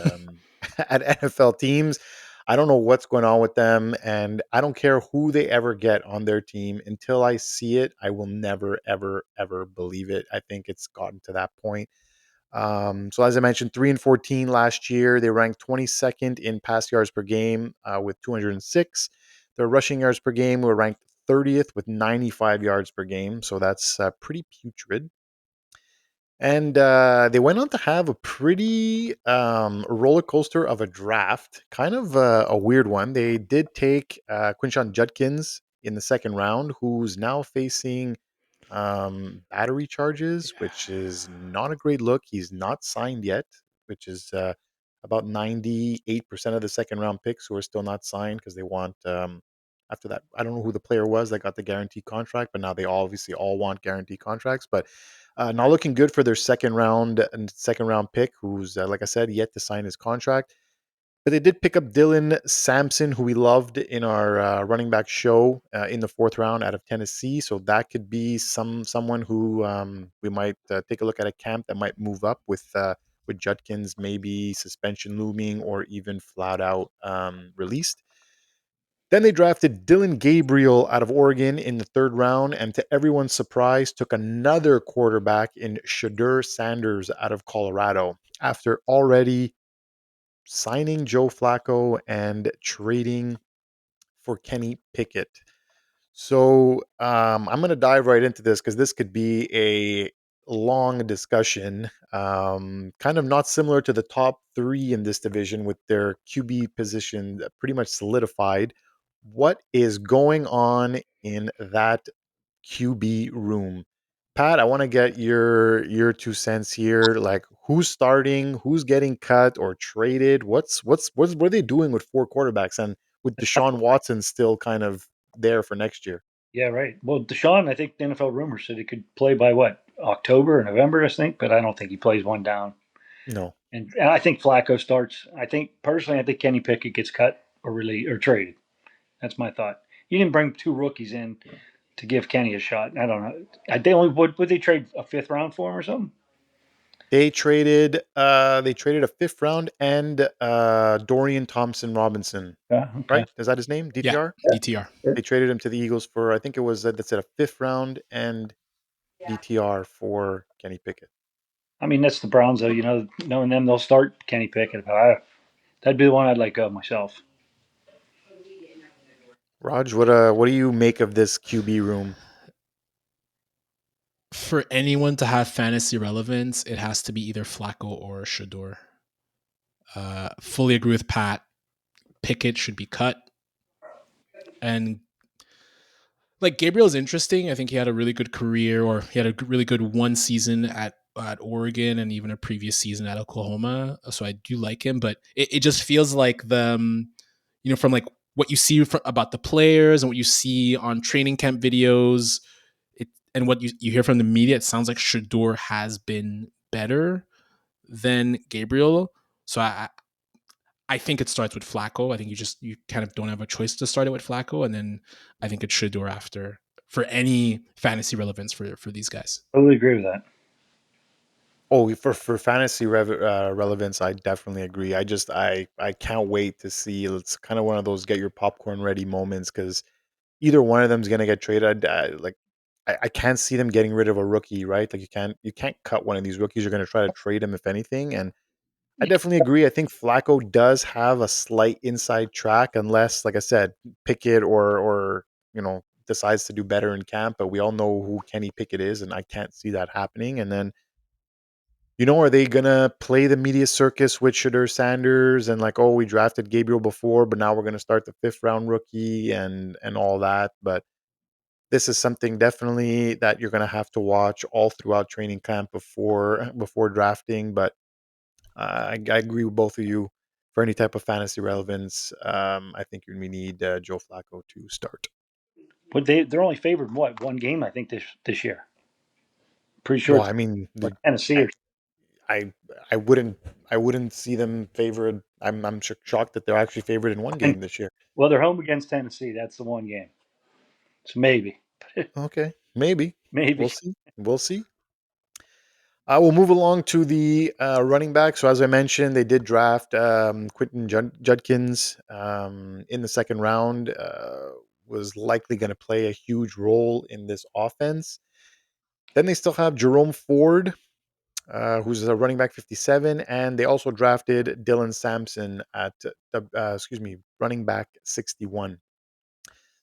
at NFL teams. I don't know what's going on with them, and I don't care who they ever get on their team. Until I see it, I will never, ever, ever believe it. I think it's gotten to that point. So as I mentioned, 3-14 last year. They ranked 22nd in pass yards per game with 206. Their rushing yards per game were ranked 30th with 95 yards per game. So that's pretty putrid. And they went on to have a pretty roller coaster of a draft, kind of a weird one. They did take Quinshawn Judkins in the second round, who's now facing battery charges, which is not a great look. He's not signed yet, which is about 98% of the second round picks who are still not signed because they want, after that, I don't know who the player was that got the guarantee contract, but now they obviously all want guarantee contracts. But not looking good for their second round pick, who's, like I said, yet to sign his contract. But they did pick up Dylan Sampson, who we loved in our running back show in the fourth round out of Tennessee. So that could be someone who we might take a look at a camp that might move up with Judkins, maybe suspension looming or even flat out released. Then they drafted Dylan Gabriel out of Oregon in the third round, and to everyone's surprise, took another quarterback in Shadur Sanders out of Colorado after already signing Joe Flacco and trading for Kenny Pickett. So I'm going to dive right into this because this could be a long discussion. Kind of not similar to the top three in this division with their QB position pretty much solidified. What is going on in that QB room? Pat, I want to get your 2 cents here. Like, who's starting, who's getting cut or traded? What are they doing with four quarterbacks and with Deshaun Watson still kind of there for next year? Yeah, right. Well, Deshaun, I think the NFL rumors said he could play by what, October or November, I think, but I don't think he plays one down. No. And I think Flacco starts. I think personally, I think Kenny Pickett gets cut or released or traded. That's my thought. You didn't bring two rookies in to give Kenny a shot. I don't know. They only would they trade a fifth round for him or something? They traded a fifth round and Dorian Thompson Robinson, Yeah. Okay. right? Is that his name? Yeah, DTR? DTR. They traded him to the Eagles for, I think it was that's at a fifth round and DTR for Kenny Pickett. I mean, that's the Browns, though. Knowing them, they'll start Kenny Pickett. That'd be the one I'd let go myself. Raj, what do you make of this QB room? For anyone to have fantasy relevance, it has to be either Flacco or Shador. Fully agree with Pat. Pickett should be cut. And like Gabriel's interesting. I think he had a really good career, or he had a really good one season at Oregon and even a previous season at Oklahoma. So I do like him, but it just feels like from like what you see about the players and what you see on training camp videos, and what you hear from the media, it sounds like Shador has been better than Gabriel. So I think it starts with Flacco. I think you kind of don't have a choice to start it with Flacco, and then I think it's Shador after for any fantasy relevance for these guys. Totally agree with that. Oh, for fantasy relevance, I definitely agree. I can't wait to see. It's kind of one of those get your popcorn ready moments because either one of them is gonna get traded. I can't see them getting rid of a rookie, right? Like you can't cut one of these rookies. You're gonna try to trade him if anything, and I definitely agree. I think Flacco does have a slight inside track, unless, like I said, Pickett or decides to do better in camp. But we all know who Kenny Pickett is, and I can't see that happening. And then are they gonna play the media circus with Shadur Sanders and like, oh, we drafted Gabriel before, but now we're gonna start the fifth round rookie and all that. But this is something definitely that you're gonna have to watch all throughout training camp before drafting. But I agree with both of you. For any type of fantasy relevance, I think we need Joe Flacco to start. But they're only favored in what, one game, I think, this year. Pretty sure Well, it's I mean, like Tennessee I or I I wouldn't see them favored. I'm shocked that they're actually favored in one something. game this year. Well, they're home against Tennessee. That's the one game. So maybe, Okay, maybe we'll maybe. see. We'll see. We'll move along to the running back. So as I mentioned, they did draft Quentin Judkins in the second round. Was likely going to play a huge role in this offense. Then they still have Jerome Ford, who's a running back 57, and they also drafted Dylan Sampson at running back 61.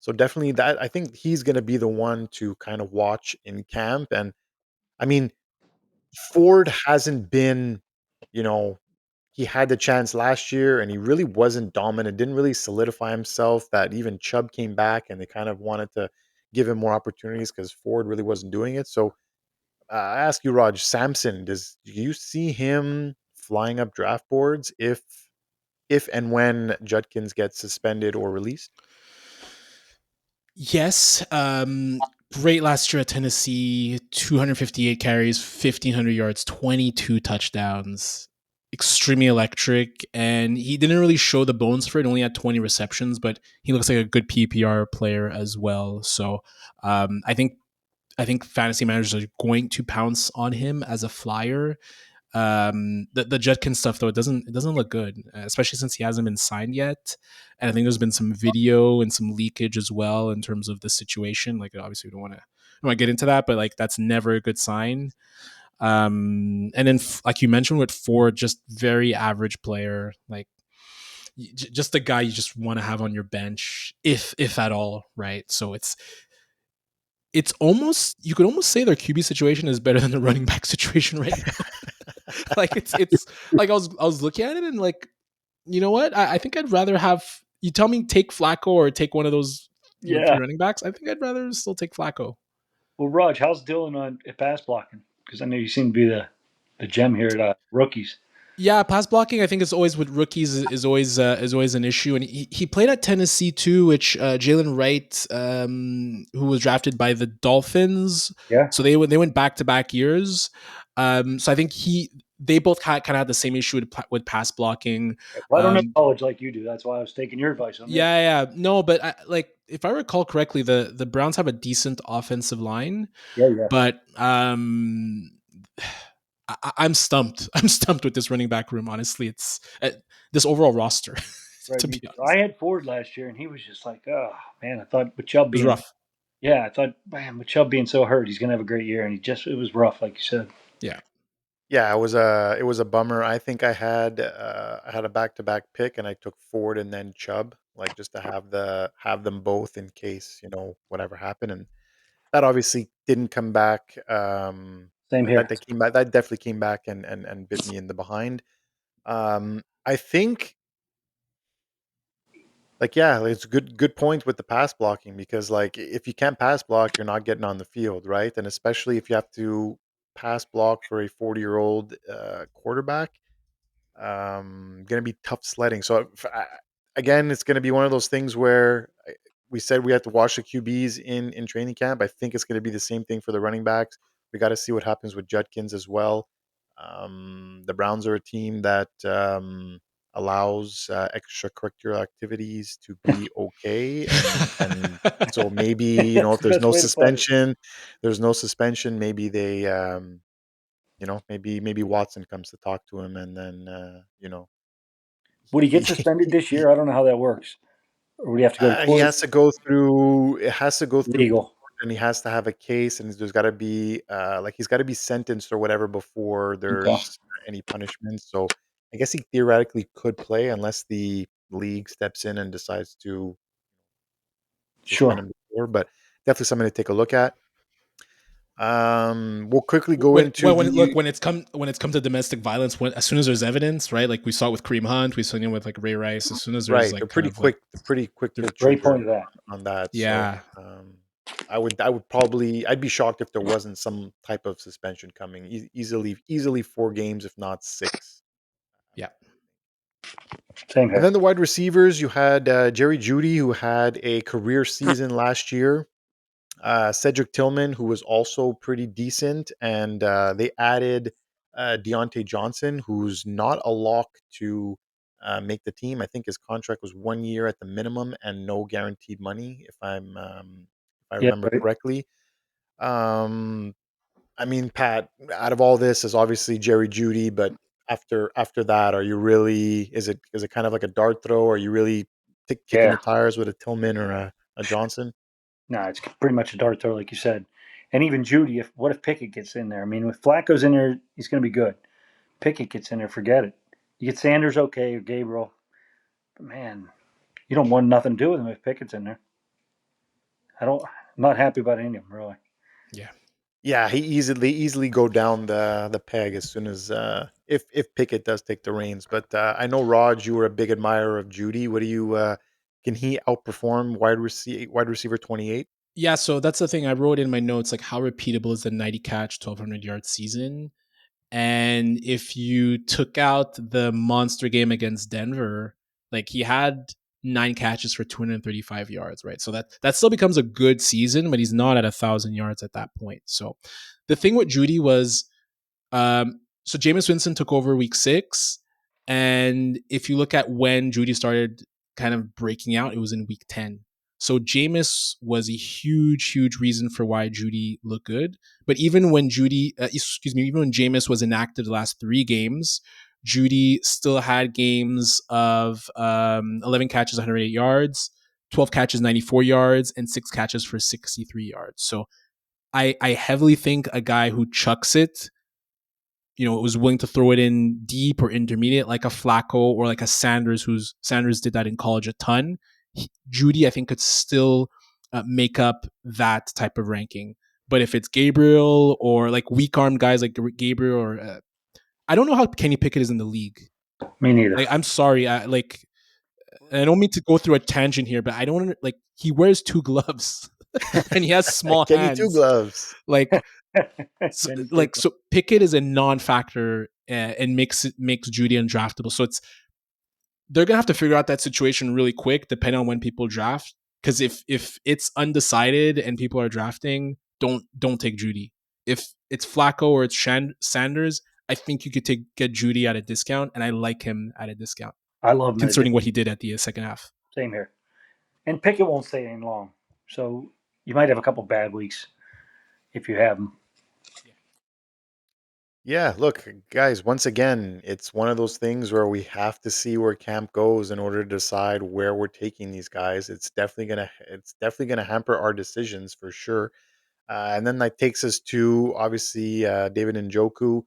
So definitely that I think he's going to be the one to kind of watch in camp. And I mean, Ford hasn't been, you know, he had the chance last year and he really wasn't dominant, didn't really solidify himself. That even Chubb came back and they kind of wanted to give him more opportunities because Ford really wasn't doing it. So I ask you, Raj, Sampson, do you see him flying up draft boards if and when Judkins gets suspended or released? Yes. Great last year at Tennessee, 258 carries, 1,500 yards, 22 touchdowns. Extremely electric. And he didn't really show the bones for it, only had 20 receptions, but he looks like a good PPR player as well. So I think fantasy managers are going to pounce on him as a flyer. The Judkins stuff though, it doesn't look good, especially since he hasn't been signed yet. And I think there's been some video and some leakage as well in terms of the situation. Like obviously we don't want to get into that, but like that's never a good sign. And then like you mentioned with Ford, just very average player, like just a guy you just want to have on your bench if at all, right? So it's almost, you could almost say their QB situation is better than the running back situation right now. Like it's like I was looking at it and like, you know what? I think I'd rather have you tell me take Flacco or take one of those, three Yeah. running backs. I think I'd rather still take Flacco. Well, Raj, how's Dylan on at pass blocking? Because I know you seem to be the gem here at rookies. Yeah, pass blocking. I think is always with rookies is always an issue, and he played at Tennessee too, which Jalen Wright, who was drafted by the Dolphins, Yeah. so they went back to back years. So I think they both kind of had the same issue with pass blocking. Well, I don't know Um, college like you do. That's why I was taking your advice on this. yeah, yeah, no, but like if I recall correctly, the Browns have a decent offensive line, Yeah, yeah. but I'm stumped. I'm stumped with this running back room. Honestly, it's this overall roster. Right. To Me be too. I honest, had Ford last year, and he was just like, oh man. I thought with Chubb it was being, rough. yeah, I thought, man, with Chubb being so hurt, he's gonna have a great year, and it was rough, like you said. Yeah. Yeah, it was a bummer. I think I had a back to back pick and I took Ford and then Chubb, like just to have them both in case, whatever happened. And that obviously didn't come back. Same here. That came back. That definitely came back and bit me in the behind. I think, like, yeah, it's good point with the pass blocking because, like, if you can't pass block, you're not getting on the field, right? And especially if you have to pass block for a 40-year-old quarterback, gonna be tough sledding. So again, it's gonna be one of those things where we said we have to watch the QBs in training camp. I think it's gonna be the same thing for the running backs. We got to see what happens with Judkins as well. The Browns are a team that allows extracurricular activities to be okay, and so maybe That's if the best way to put it. there's no suspension. Maybe they maybe Watson comes to talk to him, and then Would he get he suspended this year? I don't know how that works. Or would he have to go to he court? has to go through. It has to go through court, Legal. and he has to have a case, and there's got to be like he's got to be sentenced or whatever before Okay. there's any punishment. So I guess he theoretically could play unless the league steps in and decides to suspend Sure. him before. But definitely something to take a look at. We'll quickly go When, into well, when look the when it's come to domestic violence, when as soon as there's evidence, right? Like we saw it with Kareem Hunt, we saw it with like Ray Rice. As soon as there's right. like kind of like They're pretty quick they're, pull Great trigger point of that. on that. So yeah, I would probably I'd be shocked if there wasn't some type of suspension coming. Easily 4 games, if not 6. yeah. Same And here. then the wide receivers, you had Jerry Judy, who had a career season last year. Cedric Tillman, who was also pretty decent, and they added Deontay Johnson, who's not a lock to make the team. I think his contract was 1 year at the minimum and no guaranteed money, if I Yeah, remember right. correctly. Um, I mean, Pat, out of all this is obviously Jerry Judy, but after that, are you really? Is it kind of like a dart throw? Are you really kicking the Yeah. tires with a Tillman or a Johnson? No, it's pretty much a dart throw, like you said. And even Judy, what if Pickett gets in there? I mean, with Flacco's in there, he's going to be good. Pickett gets in there, forget it. You get Sanders, okay, or Gabriel. But man, you don't want nothing to do with him if Pickett's in there. I'm not happy about any of them, really. Yeah. Yeah, he easily go down the peg as soon as if Pickett does take the reins. But I know Raj, you were a big admirer of Judy. What do you can he outperform wide receiver 28? Yeah, so that's the thing I wrote in my notes. Like, how repeatable is the 90 catch, 1,200 yard season? And if you took out the monster game against Denver, like he had 9 catches for 235 yards, right? So that still becomes a good season, but he's not at 1,000 yards at that point. So the thing with Judy was, so Jameis Winston took over week 6, and if you look at when Judy started kind of breaking out, it was in week 10. So Jameis was a huge reason for why Judy looked good. But even when even when Jameis was inactive the last 3 games, Judy still had games of 11 catches, 108 yards, 12 catches, 94 yards, and 6 catches for 63 yards. So I heavily think a guy who chucks it, was willing to throw it in deep or intermediate, like a Flacco or like a Sanders, Sanders did that in college a ton. Judy, I think, could still make up that type of ranking. But if it's Gabriel or like weak arm guys like Gabriel or I don't know how Kenny Pickett is in the league. Me neither. Like, I'm sorry, I don't mean to go through a tangent here, but I don't like he wears 2 gloves and he has small Kenny Two hands. Gloves. Like, Kenny Pickett. so Pickett is a non-factor and makes Judy undraftable. So they're gonna have to figure out that situation really quick, depending on when people draft. Because if it's undecided and people are drafting, don't take Judy. If it's Flacco or it's Sanders, I think you could get Judy at a discount, and I like him at a discount, I love him. concerning what he did at the second half. Same here. And Pickett won't stay in long. So you might have a couple bad weeks if you have him. Yeah, look, guys, once again, it's one of those things where we have to see where camp goes in order to decide where we're taking these guys. It's definitely gonna hamper our decisions for sure. And then that takes us to obviously David Njoku,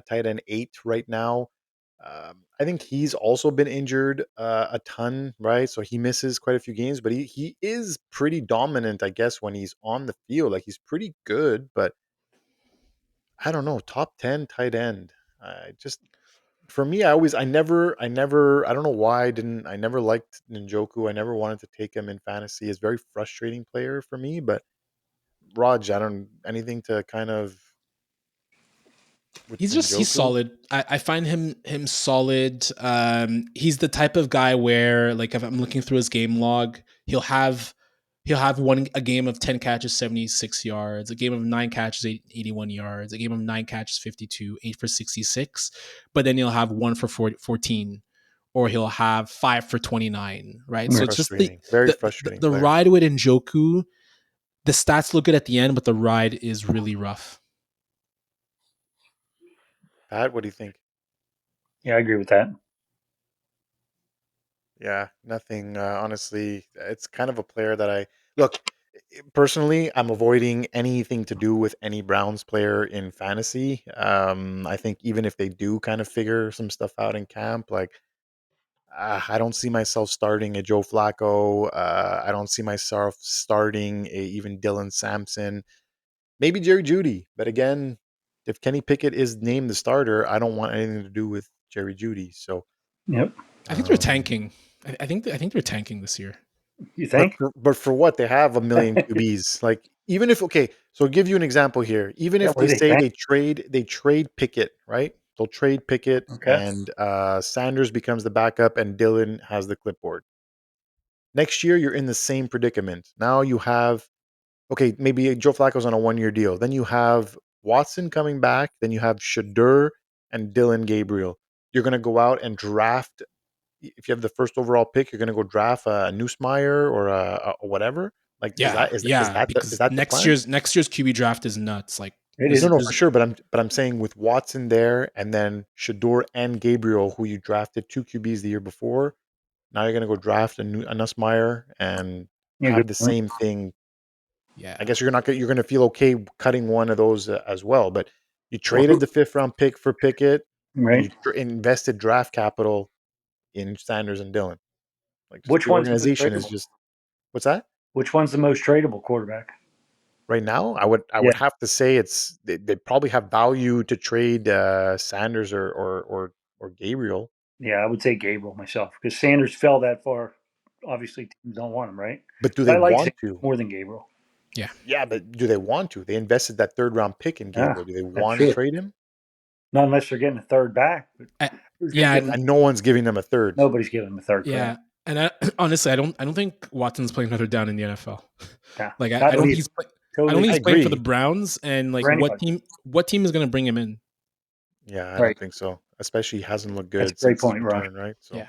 tight end 8 right now. I think he's also been injured a ton, right? So he misses quite a few games, but he is pretty dominant, I guess, when he's on the field. Like he's pretty good, but I don't know, top 10 tight end. I just for me, I don't know why I never liked Njoku. I never wanted to take him in fantasy. He's a very frustrating player for me, but Raj, I don't anything to kind of with He's Njoku. solid. I find him solid. He's the type of guy where, like, if I'm looking through his game log, he'll have a game of 10 catches, 76 yards, a game of 9 catches, 81 yards, a game of 9 catches, 52, 8 for 66, but then he'll have one for 14, or he'll have 5 for 29, right? So it's just the Frustrating, very the the, frustrating the player. ride with Njoku. The stats look good at the end, but the ride is really rough. Pat, what do you think? Yeah, I agree with that. Yeah, nothing. Honestly, it's kind of a player that I look personally. I'm avoiding anything to do with any Browns player in fantasy. I think even if they do kind of figure some stuff out in camp, like I don't see myself starting a Joe Flacco. I don't see myself starting a even Dylan Sampson. Maybe Jerry Judy, but again, if Kenny Pickett is named the starter, I don't want anything to do with Jerry Judy. So. Yep. I think they're Um, tanking. I think they're tanking this year. You But think? for what? They have a million QBs. Like even if okay, so I'll give you an example here. Even Yeah, if what they do they say think? they trade Pickett, right? They'll trade Pickett Okay. and Sanders becomes the backup and Dylan has the clipboard. Next year you're in the same predicament. Now you have okay, maybe Joe Flacco's on a 1-year deal. Then you have Watson coming back, then you have Shadur and Dylan Gabriel. You're going to go out and draft if you have the first overall pick, you're going to go draft a Newsmeyer or a whatever. Like, is Yeah, that is yeah, that the is because that the next plan? year's QB draft is nuts. Like It this No, is. no, for this sure. But I'm saying with Watson there, and then Shador and Gabriel, who you drafted two QBs the year before. Now you're going to go draft a Nussmeier and Yeah, have good the point. same thing. I yeah. guess you're going to feel okay cutting one of those as well. But you Well, traded the fifth round pick for Pickett, and you right. invested draft capital in Sanders and Dillon. Like, just Which the one's the most organization is tradable? just what's that? Which one's the most tradable quarterback? Right now, I would Yeah. have to say they probably have value to trade Sanders or Gabriel, Yeah, I would say Gabriel myself because Sanders fell that far. Obviously, teams don't want him, right? but do But they I like Sanders want to? more than Gabriel. Yeah. Yeah, but do they want to? They invested that third round pick in Yeah, Gabriel. Do they that's want to true. trade him? Not unless they're getting a third back. But I, who's going to yeah, give them? and And no one's giving them a third. Nobody's giving them a third for that. yeah, and honestly, I don't think Watson's playing another down in the NFL. Yeah, Like I I don't don't think either. I don't Totally think I he's agree. playing for the agree. Browns. And like For anybody. what team is going to bring him in? Yeah, I Right. don't think so. Especially he hasn't looked That's a good great since his point, Raj. return, right? So Yeah,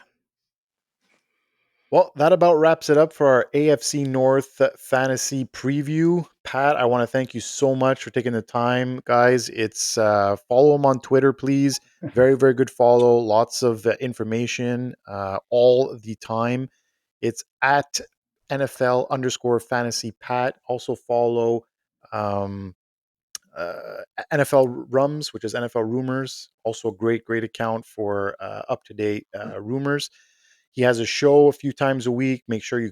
well, that about wraps it up for our AFC North fantasy preview. Pat, I want to thank you so much for taking the time, guys. It's follow him on Twitter, please. Very, very good follow. Lots of information all the time. It's at NFL underscore fantasy Pat. Also follow um, NFL Rums, which is NFL Rumors. Also a great, great account for up to date rumors. He has a show a few times a week. Make sure you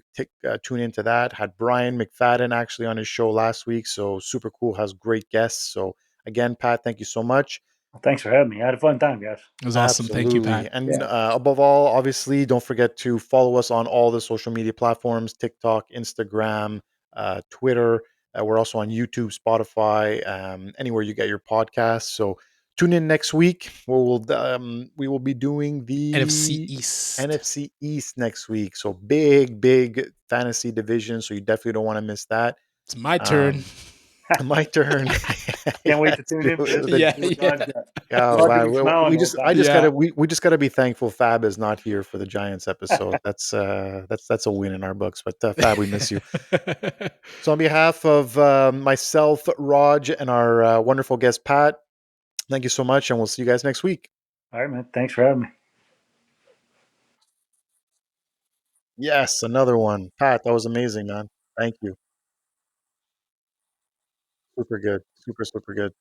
tune into that. Had Brian McFadden actually on his show last week. So super cool. Has great guests. So again, Pat, thank you so much. Well, thanks for having me. I had a fun time, guys. it was awesome. Thank you, Absolutely. Pat. And Yeah. above all, obviously, don't forget to follow us on all the social media platforms TikTok, Instagram, Twitter. We're also on YouTube, Spotify, anywhere you get your podcasts. So tune in next week. We will be doing NFC the East. NFC East next week. So big, big fantasy division. So you definitely don't want to miss that. It's my turn. Um, my turn. Can't wait to Yes, tune in for this one. Yeah, See what yeah, Raj got. oh Raj will man, be smiling we the whole just I time. just gotta yeah. we just gotta be thankful Fab is not here for the Giants episode. That's a win in our books. But Fab, we miss you. So on behalf of myself, Raj, and our wonderful guest Pat, thank you so much, and we'll see you guys next week. All right, man. Thanks for having me. Yes, another one, Pat. That was amazing, man. Thank you. Super good. Super good.